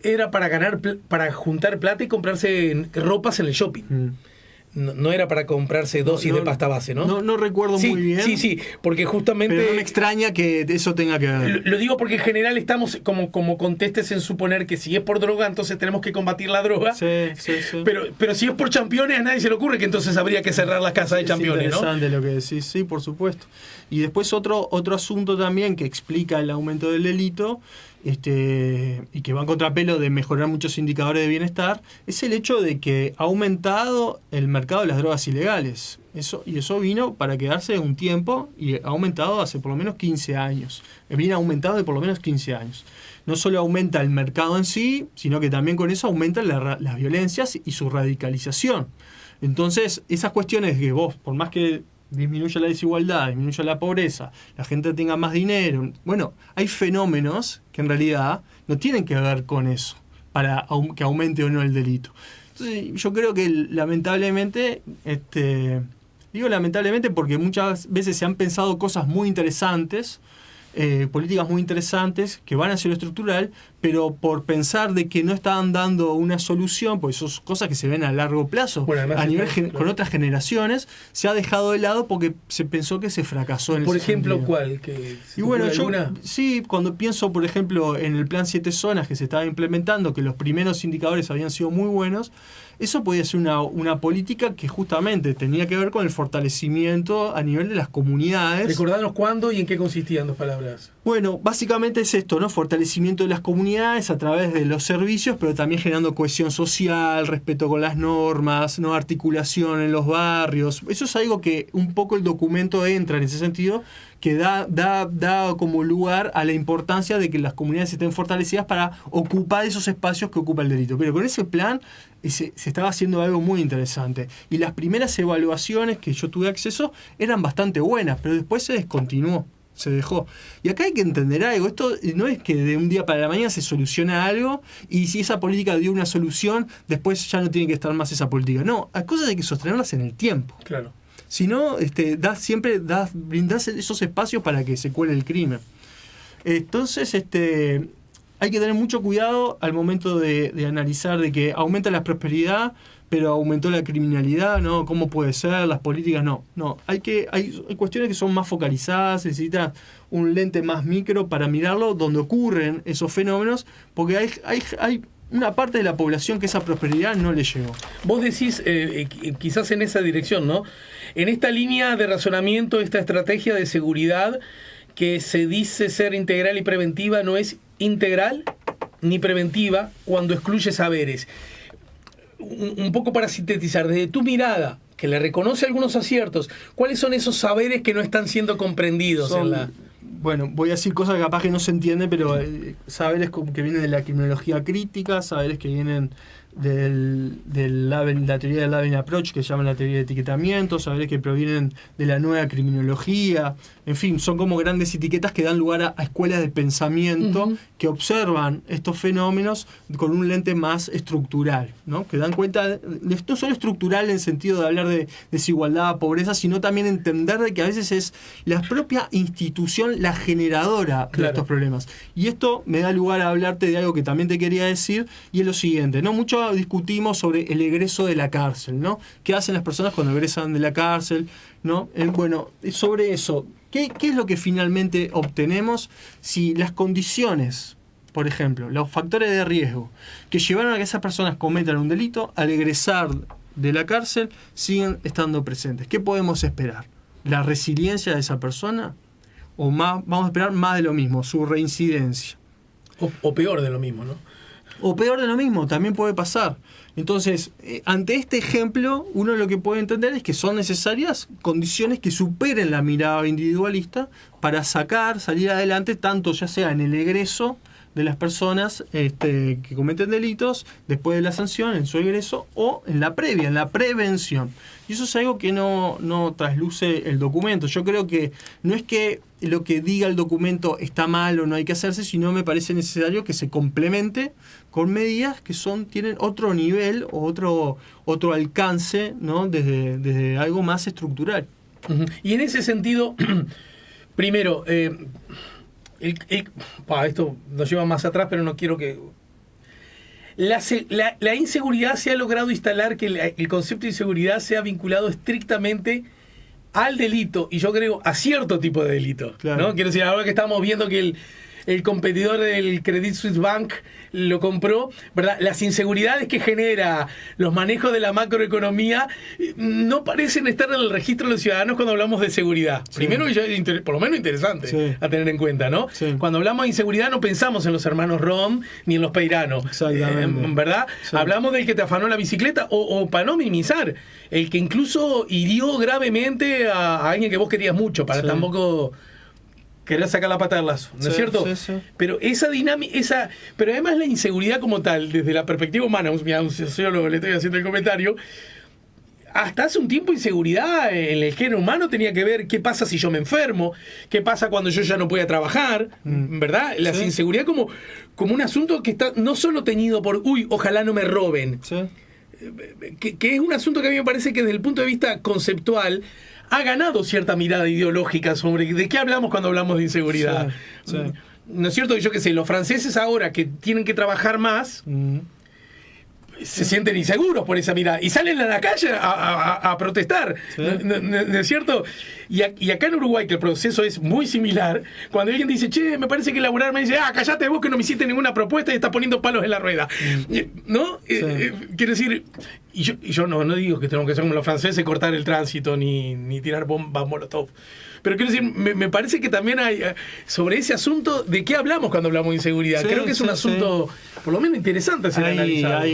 era para juntar plata y comprarse ropas en el shopping. No era para comprarse dosis de pasta base, ¿no? No recuerdo muy bien. Sí, porque justamente... Pero no me extraña que eso tenga que ver. Lo digo porque en general estamos como contestes en suponer que si es por droga, entonces tenemos que combatir la droga. Sí. Pero si es por championes, a nadie se le ocurre que entonces habría que cerrar las casas de championes, ¿no? Es interesante lo que decís, sí, por supuesto. Y después otro asunto también que explica el aumento del delito, y que va en contrapelo de mejorar muchos indicadores de bienestar, es el hecho de que ha aumentado el mercado de las drogas ilegales. Eso vino para quedarse un tiempo y ha aumentado hace por lo menos 15 años. Viene aumentado de por lo menos 15 años. No solo aumenta el mercado en sí, sino que también con eso aumentan las violencias y su radicalización. Entonces, esas cuestiones que vos, por más que disminuya la desigualdad, disminuya la pobreza, la gente tenga más dinero. Bueno, hay fenómenos que en realidad no tienen que ver con eso, para que aumente o no el delito. Entonces, yo creo que lamentablemente, digo lamentablemente porque muchas veces se han pensado cosas muy interesantes, políticas muy interesantes que van hacia lo estructural, pero por pensar de que no estaban dando una solución, pues son cosas que se ven a largo plazo, a nivel con otras generaciones, se ha dejado de lado porque se pensó que se fracasó en por ese ejemplo, sentido. ¿cuál? Y bueno, sí, cuando pienso, por ejemplo, en el plan 7 zonas que se estaba implementando, que los primeros indicadores habían sido muy buenos, eso podía ser una política que justamente tenía que ver con el fortalecimiento a nivel de las comunidades. Recordanos cuándo y en qué consistían, 2 palabras. Bueno, básicamente es esto, ¿no? Fortalecimiento de las comunidades a través de los servicios, pero también generando cohesión social, respeto con las normas, ¿no? Articulación en los barrios. Eso es algo que un poco el documento entra en ese sentido, que da como lugar a la importancia de que las comunidades estén fortalecidas para ocupar esos espacios que ocupa el delito. Pero con ese plan se estaba haciendo algo muy interesante. Y las primeras evaluaciones que yo tuve acceso eran bastante buenas, pero después se descontinuó, se dejó. Y acá hay que entender algo. Esto no es que de un día para la mañana se soluciona algo y si esa política dio una solución, después ya no tiene que estar más esa política. No, hay cosas hay que sostenerlas en el tiempo. Claro. Si no, brindás esos espacios para que se cuele el crimen. Entonces, hay que tener mucho cuidado al momento de analizar de que aumenta la prosperidad, pero aumentó la criminalidad, ¿no? ¿Cómo puede ser? Las políticas, no. Hay cuestiones que son más focalizadas, necesitas un lente más micro para mirarlo, donde ocurren esos fenómenos, porque hay una parte de la población que esa prosperidad no le llegó. Vos decís, quizás en esa dirección, ¿no? En esta línea de razonamiento, esta estrategia de seguridad que se dice ser integral y preventiva, no es integral ni preventiva cuando excluye saberes. Un poco para sintetizar, desde tu mirada, que le reconoce algunos aciertos, ¿cuáles son esos saberes que no están siendo comprendidos? bueno, voy a decir cosas que capaz que no se entienden, pero saberes como que vienen de la criminología crítica, saberes que vienen la teoría del Labeling Approach, que se llama la teoría de etiquetamiento, saberes que provienen de la nueva criminología, en fin, son como grandes etiquetas que dan lugar a escuelas de pensamiento que observan estos fenómenos con un lente más estructural, ¿no? Que dan cuenta de no solo estructural en el sentido de hablar de desigualdad, pobreza, sino también entender de que a veces es la propia institución la generadora de estos problemas. Y esto me da lugar a hablarte de algo que también te quería decir, y es lo siguiente, ¿no? Mucho discutimos sobre el egreso de la cárcel, ¿no? ¿Qué hacen las personas cuando egresan de la cárcel? ¿No? Bueno, sobre eso, ¿qué es lo que finalmente obtenemos si las condiciones, por ejemplo, los factores de riesgo que llevaron a que esas personas cometan un delito, al egresar de la cárcel, siguen estando presentes? ¿Qué podemos esperar? ¿La resiliencia de esa persona? ¿O más, vamos a esperar más de lo mismo, su reincidencia? O peor de lo mismo, ¿no? O peor de lo mismo, también puede pasar. Entonces, ante este ejemplo, uno lo que puede entender es que son necesarias condiciones que superen la mirada individualista para salir adelante, tanto ya sea en el egreso de las personas que cometen delitos, después de la sanción, en su egreso, o en la previa, en la prevención. Y eso es algo que no trasluce el documento. Yo creo que no es que lo que diga el documento está mal o no hay que hacerse, sino me parece necesario que se complemente con medidas que tienen otro nivel o otro alcance, ¿no? desde algo más estructural. Y en ese sentido, primero, esto nos lleva más atrás, pero no quiero que... La inseguridad se ha logrado instalar que el concepto de inseguridad sea vinculado estrictamente al delito, y yo creo a cierto tipo de delito, claro, ¿no? Quiero decir, ahora que estamos viendo que el competidor del Credit Suisse Bank lo compró, ¿verdad? Las inseguridades que genera los manejos de la macroeconomía no parecen estar en el registro de los ciudadanos cuando hablamos de seguridad. Sí. Primero, por lo menos interesante, sí, a tener en cuenta, ¿no? Sí. Cuando hablamos de inseguridad no pensamos en los hermanos Rom ni en los Peirano, ¿verdad? Sí. Hablamos del que te afanó la bicicleta o para no minimizar, el que incluso hirió gravemente a alguien que vos querías mucho, para tampoco... querer sacar la pata del lazo, ¿no es cierto? Sí, sí. Pero esa dinámica, pero además la inseguridad como tal, desde la perspectiva humana, mira, un sociólogo le estoy haciendo el comentario, hasta hace un tiempo inseguridad en el género humano tenía que ver qué pasa si yo me enfermo, qué pasa cuando yo ya no voy a trabajar, ¿verdad? La inseguridad como un asunto que está no solo teñido por, ojalá no me roben, que es un asunto que a mí me parece que desde el punto de vista conceptual ha ganado cierta mirada ideológica sobre de qué hablamos cuando hablamos de inseguridad. Sí, sí. ¿No es cierto? Yo qué sé, los franceses ahora que tienen que trabajar más se sienten inseguros por esa mirada y salen a la calle a protestar, sí, ¿no es cierto? Y acá en Uruguay, que el proceso es muy similar, cuando alguien dice, che, me parece que laburar, me dice, callate vos que no me hiciste ninguna propuesta y estás poniendo palos en la rueda, ¿no? Quiero decir, y yo no digo que tenemos que ser como los franceses, cortar el tránsito ni tirar bombas molotov, pero quiero decir, me parece que también hay sobre ese asunto de qué hablamos cuando hablamos de inseguridad. Creo que es un asunto por lo menos interesante a ser analizado.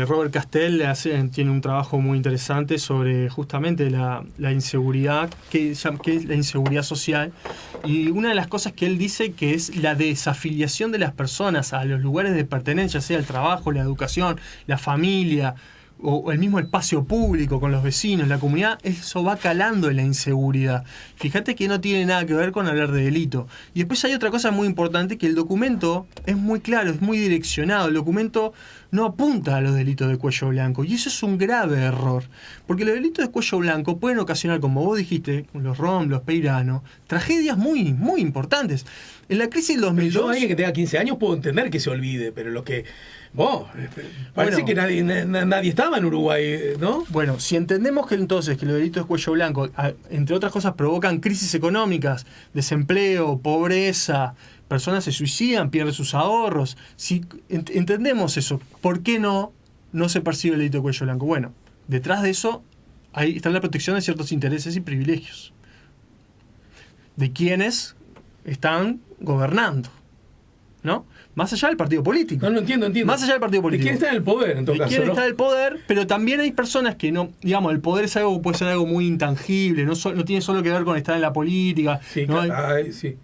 Robert Castell tiene un trabajo muy interesante sobre justamente la inseguridad, que es la inseguridad social, y una de las cosas que él dice que es la desafiliación de las personas a los lugares de pertenencia, sea el trabajo, la educación, la familia, o el mismo espacio público con los vecinos, la comunidad, eso va calando en la inseguridad. Fíjate que no tiene nada que ver con hablar de delito. Y después hay otra cosa muy importante, que el documento es muy claro, es muy direccionado. El documento no apunta a los delitos de cuello blanco, y eso es un grave error, porque los delitos de cuello blanco pueden ocasionar, como vos dijiste, los Rom, los Peirano, tragedias muy, muy importantes. En la crisis del 2002... Yo, alguien que tenga 15 años, puedo entender que se olvide, pero lo que... parece que nadie estaba en Uruguay, ¿no? Bueno, si entendemos que entonces que los delitos de cuello blanco, entre otras cosas, provocan crisis económicas, desempleo, pobreza, personas se suicidan, pierden sus ahorros, si entendemos eso, ¿por qué no se percibe el delito de cuello blanco? Bueno, detrás de eso ahí está la protección de ciertos intereses y privilegios de quienes están gobernando, ¿no? Más allá del partido político. No lo entiendo. Más allá del partido político. ¿De quién está en el poder, en todo caso? ¿De quién ¿no? está en el poder? Pero también hay personas que no... Digamos, el poder es algo, puede ser algo muy intangible, no tiene solo que ver con estar en la política. Sí, ¿no? sí.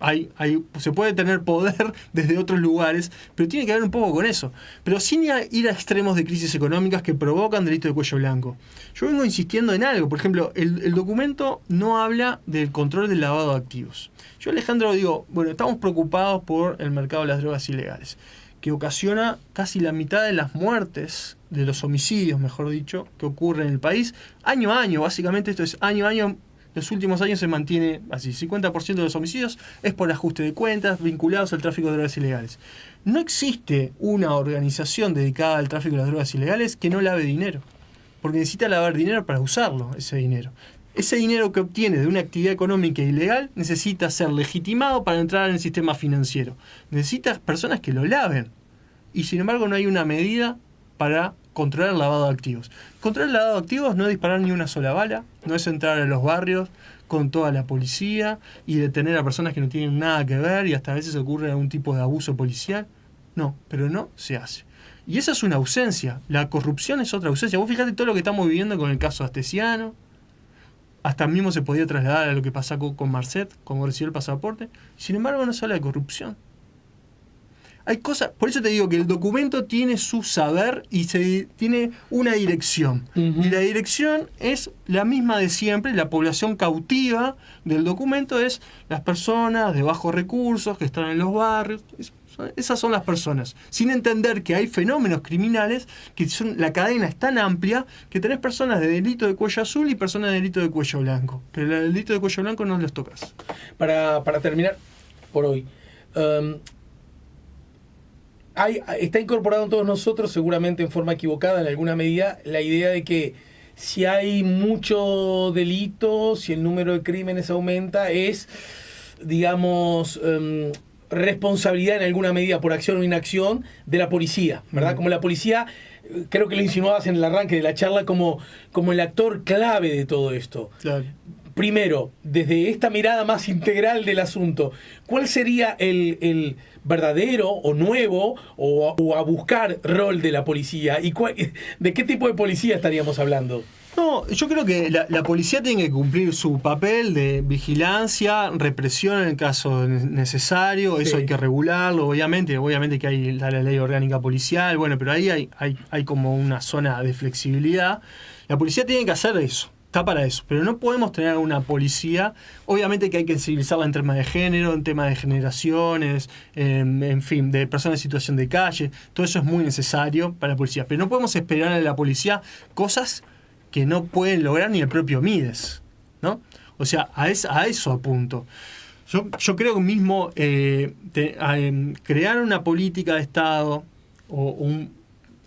Se puede tener poder desde otros lugares, pero tiene que ver un poco con eso. Pero sin ir a extremos de crisis económicas que provocan delitos de cuello blanco. Yo vengo insistiendo en algo. Por ejemplo, el documento no habla del control del lavado de activos. Yo, Alejandro, digo, bueno, estamos preocupados por el mercado de las drogas ilegales, que ocasiona casi la mitad de las muertes, de los homicidios, mejor dicho, que ocurren en el país, año a año. Básicamente esto es año a año. Los últimos años se mantiene así, 50% de los homicidios es por ajuste de cuentas vinculados al tráfico de drogas ilegales. No existe una organización dedicada al tráfico de las drogas ilegales que no lave dinero, porque necesita lavar dinero para usarlo, ese dinero. Ese dinero que obtiene de una actividad económica ilegal necesita ser legitimado para entrar en el sistema financiero. Necesita personas que lo laven. Y sin embargo no hay una medida para controlar el lavado de activos. Controlar el lavado de activos no es disparar ni una sola bala, no es entrar a los barrios con toda la policía y detener a personas que no tienen nada que ver y hasta a veces ocurre algún tipo de abuso policial. No, pero no se hace. Y esa es una ausencia. La corrupción es otra ausencia. Vos fíjate todo lo que estamos viviendo con el caso Astesiano. Hasta mismo se podía trasladar a lo que pasó con Marcet, como recibió el pasaporte. Sin embargo, no se habla de corrupción. Hay cosas, por eso te digo que el documento tiene su saber y tiene una dirección. Y la dirección es la misma de siempre. La población cautiva del documento es las personas de bajos recursos que están en los barrios. Esas son las personas, sin entender que hay fenómenos criminales, que la cadena es tan amplia que tenés personas de delito de cuello azul y personas de delito de cuello blanco. Pero el delito de cuello blanco no los tocas. Para terminar por hoy, está incorporado en todos nosotros, seguramente en forma equivocada en alguna medida, la idea de que si hay mucho delito, si el número de crímenes aumenta, es, digamos, responsabilidad en alguna medida por acción o inacción de la policía, ¿verdad? Como la policía, creo que lo insinuabas en el arranque de la charla, como el actor clave de todo esto. Claro. Primero, desde esta mirada más integral del asunto, ¿cuál sería el verdadero o nuevo o a buscar rol de la policía? ¿Y de qué tipo de policía estaríamos hablando? No, yo creo que la policía tiene que cumplir su papel de vigilancia, represión en el caso necesario. Eso hay que regularlo, obviamente que hay la ley orgánica policial, bueno, pero ahí hay como una zona de flexibilidad. La policía tiene que hacer eso, está para eso, pero no podemos tener una policía, obviamente que hay que sensibilizarla en temas de género, en temas de generaciones, en fin, de personas en situación de calle, todo eso es muy necesario para la policía, pero no podemos esperar a la policía cosas que no pueden lograr ni el propio Mides, ¿no? O sea, a eso apunto. Yo creo que mismo crear una política de Estado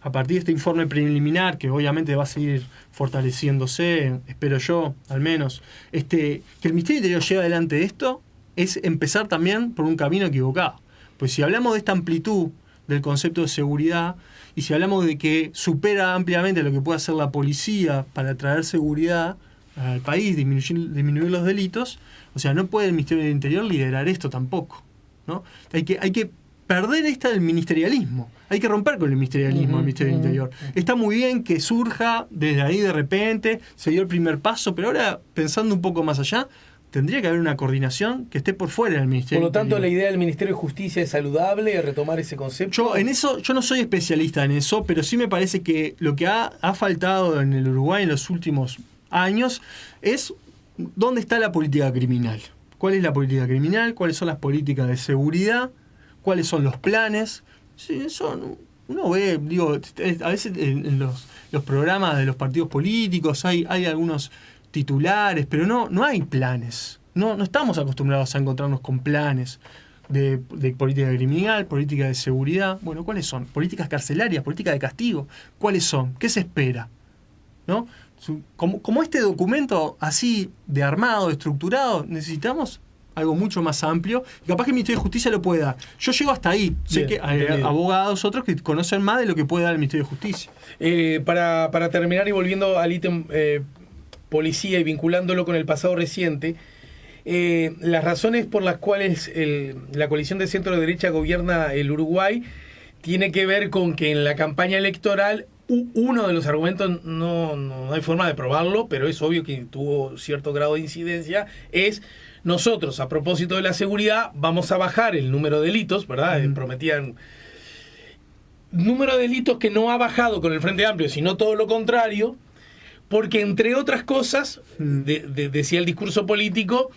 a partir de este informe preliminar, que obviamente va a seguir fortaleciéndose, espero yo, al menos, que el Ministerio del Interior lleve adelante esto, es empezar también por un camino equivocado. Pues si hablamos de esta amplitud del concepto de seguridad, y si hablamos de que supera ampliamente lo que puede hacer la policía para traer seguridad al país, disminuir los delitos, o sea, no puede el Ministerio del Interior liderar esto tampoco, ¿no? Hay que perder esta del ministerialismo. Hay que romper con el ministerialismo del Ministerio del Interior. Está muy bien que surja desde ahí de repente, se dio el primer paso, pero ahora, pensando un poco más allá, tendría que haber una coordinación que esté por fuera del Ministerio. Por lo tanto, la idea del Ministerio de Justicia es saludable, retomar ese concepto. Yo no soy especialista en eso, pero sí me parece que lo que ha faltado en el Uruguay en los últimos años es dónde está la política criminal. ¿Cuál es la política criminal? ¿Cuáles son las políticas de seguridad? ¿Cuáles son los planes? Sí, eso uno ve, a veces en los programas de los partidos políticos hay algunos titulares, pero no hay planes. No estamos acostumbrados a encontrarnos con planes de política criminal, política de seguridad. Bueno, ¿cuáles son? Políticas carcelarias, política de castigo. ¿Cuáles son? ¿Qué se espera? ¿No? Como este documento así de armado, estructurado, necesitamos algo mucho más amplio, y capaz que el Ministerio de Justicia lo puede dar. Yo llego hasta ahí. Sé que hay abogados otros que conocen más de lo que puede dar el Ministerio de Justicia. Para terminar y volviendo al ítem policía y vinculándolo con el pasado reciente, las razones por las cuales la coalición de centro derecha gobierna el Uruguay tiene que ver con que en la campaña electoral uno de los argumentos, no hay forma de probarlo, pero es obvio que tuvo cierto grado de incidencia, es nosotros, a propósito de la seguridad, vamos a bajar el número de delitos, ¿verdad? Prometían número de delitos que no ha bajado con el Frente Amplio, sino todo lo contrario, porque entre otras cosas, decía el discurso político,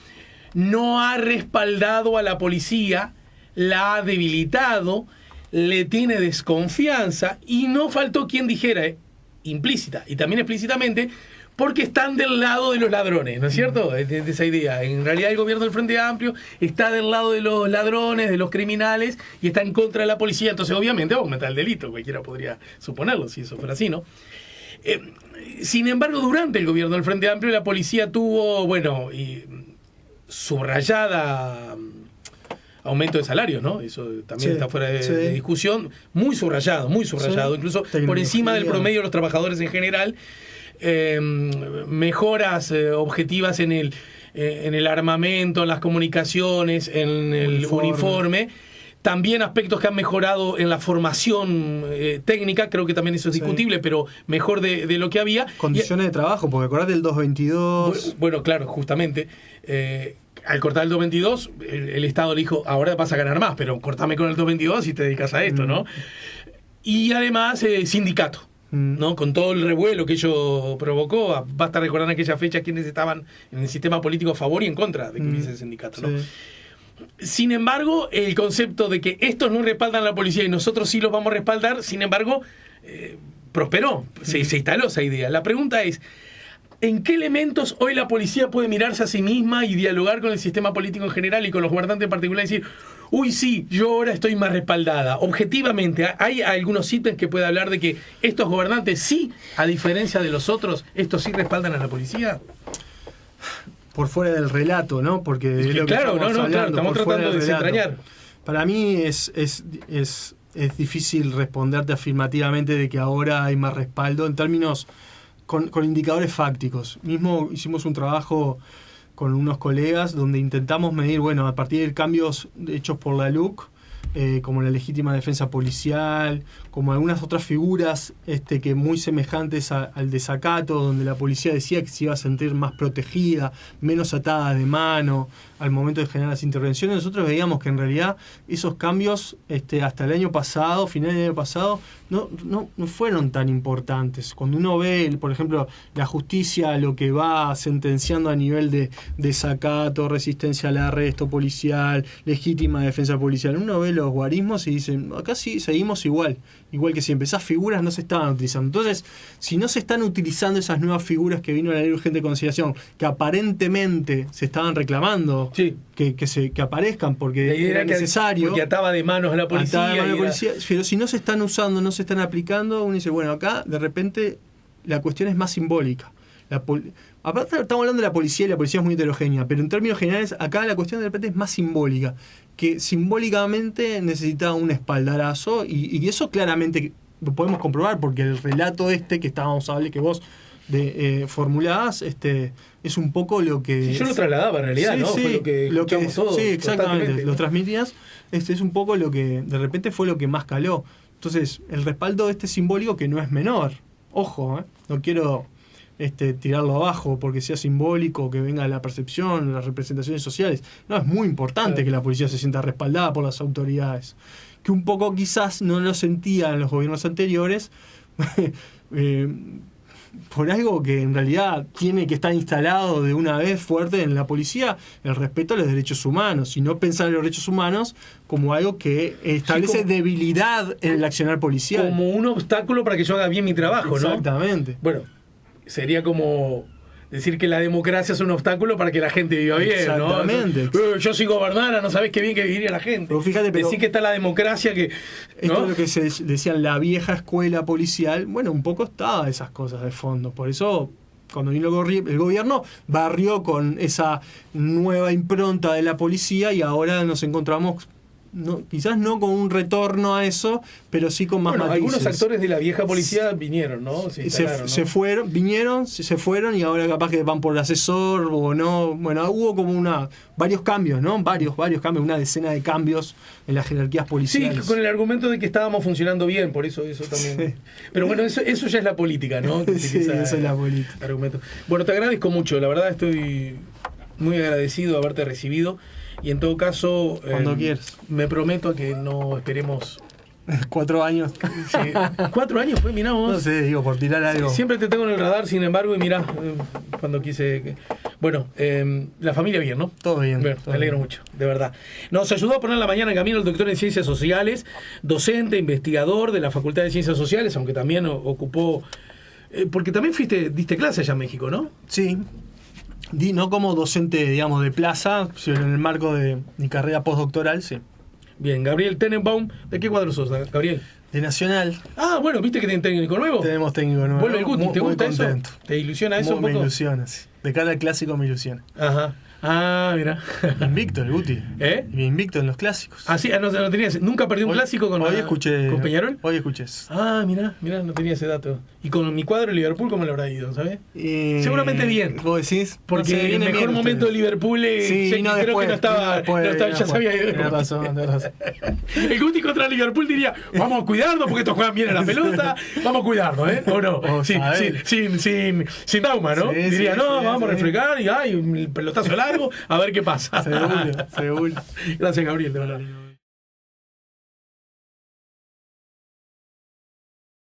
no ha respaldado a la policía, la ha debilitado, le tiene desconfianza, y no faltó quien dijera, implícita y también explícitamente, porque están del lado de los ladrones, ¿no es cierto? De esa idea. En realidad el gobierno del Frente Amplio está del lado de los ladrones, de los criminales, y está en contra de la policía. Entonces obviamente va a aumentar el delito, cualquiera podría suponerlo si eso fuera así, ¿no? Sin embargo, durante el gobierno del Frente Amplio la policía tuvo, subrayada aumento de salarios, ¿no? Eso también está fuera de discusión, muy subrayado, incluso por encima del promedio de los trabajadores en general. Mejoras objetivas en el armamento, en las comunicaciones, en el uniforme. También aspectos que han mejorado en la formación técnica, creo que también eso es discutible, pero mejor de lo que había. Condiciones de trabajo, porque acordate del 222. Bueno, claro, justamente. Al cortar el 222, el Estado le dijo, ahora vas a ganar más, pero cortame con el 222 y te dedicas a esto, ¿no? Y además, sindicato, ¿no? Con todo el revuelo que ello provocó, basta recordar en aquella fecha quienes estaban en el sistema político a favor y en contra de que hubiese sindicato, ¿no? Sin embargo, el concepto de que estos no respaldan a la policía y nosotros sí los vamos a respaldar, sin embargo, prosperó, se instaló esa idea. La pregunta es, ¿en qué elementos hoy la policía puede mirarse a sí misma y dialogar con el sistema político en general y con los gobernantes en particular y decir, uy, sí, yo ahora estoy más respaldada? Objetivamente, ¿hay algunos ítems que pueda hablar de que estos gobernantes sí, a diferencia de los otros, estos sí respaldan a la policía? Por fuera del relato, ¿no? Porque es lo que claro, estamos tratando de desentrañar. Para mí es difícil responderte afirmativamente de que ahora hay más respaldo en términos con indicadores fácticos. Mismo hicimos un trabajo con unos colegas donde intentamos medir, a partir de cambios hechos por la LUC, como la legítima defensa policial, como algunas otras figuras que muy semejantes al desacato, donde la policía decía que se iba a sentir más protegida, menos atada de mano al momento de generar las intervenciones. Nosotros veíamos que en realidad esos cambios hasta el año pasado, final del año pasado, no fueron tan importantes. Cuando uno ve, por ejemplo, la justicia, lo que va sentenciando a nivel de desacato, resistencia al arresto policial, legítima defensa policial, uno ve los guarismos y dice, acá sí seguimos igual que siempre. Esas figuras no se estaban utilizando. Entonces, si no se están utilizando esas nuevas figuras que vino la ley de urgente consideración, que aparentemente se estaban reclamando, que aparezcan porque era necesario, porque ataba de manos a la policía, pero si no se están usando, no se están aplicando, uno dice, acá de repente la cuestión es más simbólica. Aparte estamos hablando de la policía y la policía es muy heterogénea, pero en términos generales acá la cuestión de repente es más simbólica, que simbólicamente necesita un espaldarazo y eso claramente lo podemos comprobar porque el relato que estábamos hablando, que vos formulabas, es un poco lo que... Sí, yo lo trasladaba en realidad, ¿no? Sí, fue lo que escuchamos todos. Sí, exactamente, ¿no? Lo transmitías, es un poco lo que de repente fue lo que más caló. Entonces, el respaldo simbólico que no es menor, ojo, no quiero tirarlo abajo porque sea simbólico, que venga la percepción, las representaciones sociales. No, es muy importante que la policía se sienta respaldada por las autoridades, que un poco quizás no lo sentían los gobiernos anteriores, por algo que en realidad tiene que estar instalado de una vez fuerte en la policía, el respeto a los derechos humanos, y no pensar en los derechos humanos como algo que establece debilidad en el accionar policial. Como un obstáculo para que yo haga bien mi trabajo, ¿no? Exactamente. Bueno, sería como decir que la democracia es un obstáculo para que la gente viva bien, exactamente, ¿no? Yo soy gobernara, no sabés qué bien que viviría la gente. Pero fíjate, decir que está la democracia, que... Esto es lo que se decía en la vieja escuela policial. Un poco estaba esas cosas de fondo. Por eso, cuando vino el gobierno, barrió con esa nueva impronta de la policía y ahora nos encontramos no, quizás no con un retorno a eso, pero sí con más matices. Algunos actores de la vieja policía vinieron, ¿no? Se fueron, vinieron, se fueron y ahora capaz que van por el asesor o no. Bueno, hubo como varios cambios, ¿no? Varios cambios, una decena de cambios en las jerarquías policiales. Sí, con el argumento de que estábamos funcionando bien, por eso también. Sí. Pero bueno, eso ya es la política, ¿no? Sí, eso es la política. Argumento. Bueno, te agradezco mucho, la verdad estoy muy agradecido de haberte recibido. Y en todo caso, cuando quieras. Me prometo a que no esperemos 4 años. Sí. 4 años fue, mirá vos. No sé, digo, por tirar algo. Siempre te tengo en el radar, sin embargo, y mirá, cuando quise. Bueno, la familia bien, ¿no? Todo bien. Bueno, me alegro mucho, de verdad. Nos ayudó a poner la mañana en camino el doctor en Ciencias Sociales, docente, investigador de la Facultad de Ciencias Sociales, aunque también ocupó. Porque también diste clase allá en México, ¿no? Sí. No como docente, digamos, de plaza, sino en el marco de mi carrera postdoctoral, sí. Bien, Gabriel Tenenbaum, ¿de qué cuadro sos, Gabriel? De Nacional. Ah, bueno, ¿viste que tienen técnico nuevo? Tenemos técnico nuevo. Vuelve el Guti, ¿te gusta eso? Contento. ¿Te ilusiona eso un poco? Me ilusiona, sí. De cara al clásico me ilusiona. Ajá. Ah, mira. Invicto el Guti. Invicto en los clásicos. Ah, sí, no tenías. ¿Nunca perdió un clásico con Peñarol? Hoy escuché eso. Ah, mira, no tenía ese dato. Y con mi cuadro de Liverpool, ¿cómo le habrá ido, sabes? Seguramente bien. ¿Vos decís? Porque no sé, el mejor momento de Liverpool creo que no estaba, ya se había ido. Tienes razón. El Guti contra Liverpool diría, vamos a cuidarnos porque estos juegan bien en la pelota, vamos a cuidarnos, ¿eh? ¿O no? Sin Dauma, ¿no? Sí, diría, vamos a refrescar y el pelotazo largo, a ver qué pasa. Seguro. Gracias, Gabriel, de verdad.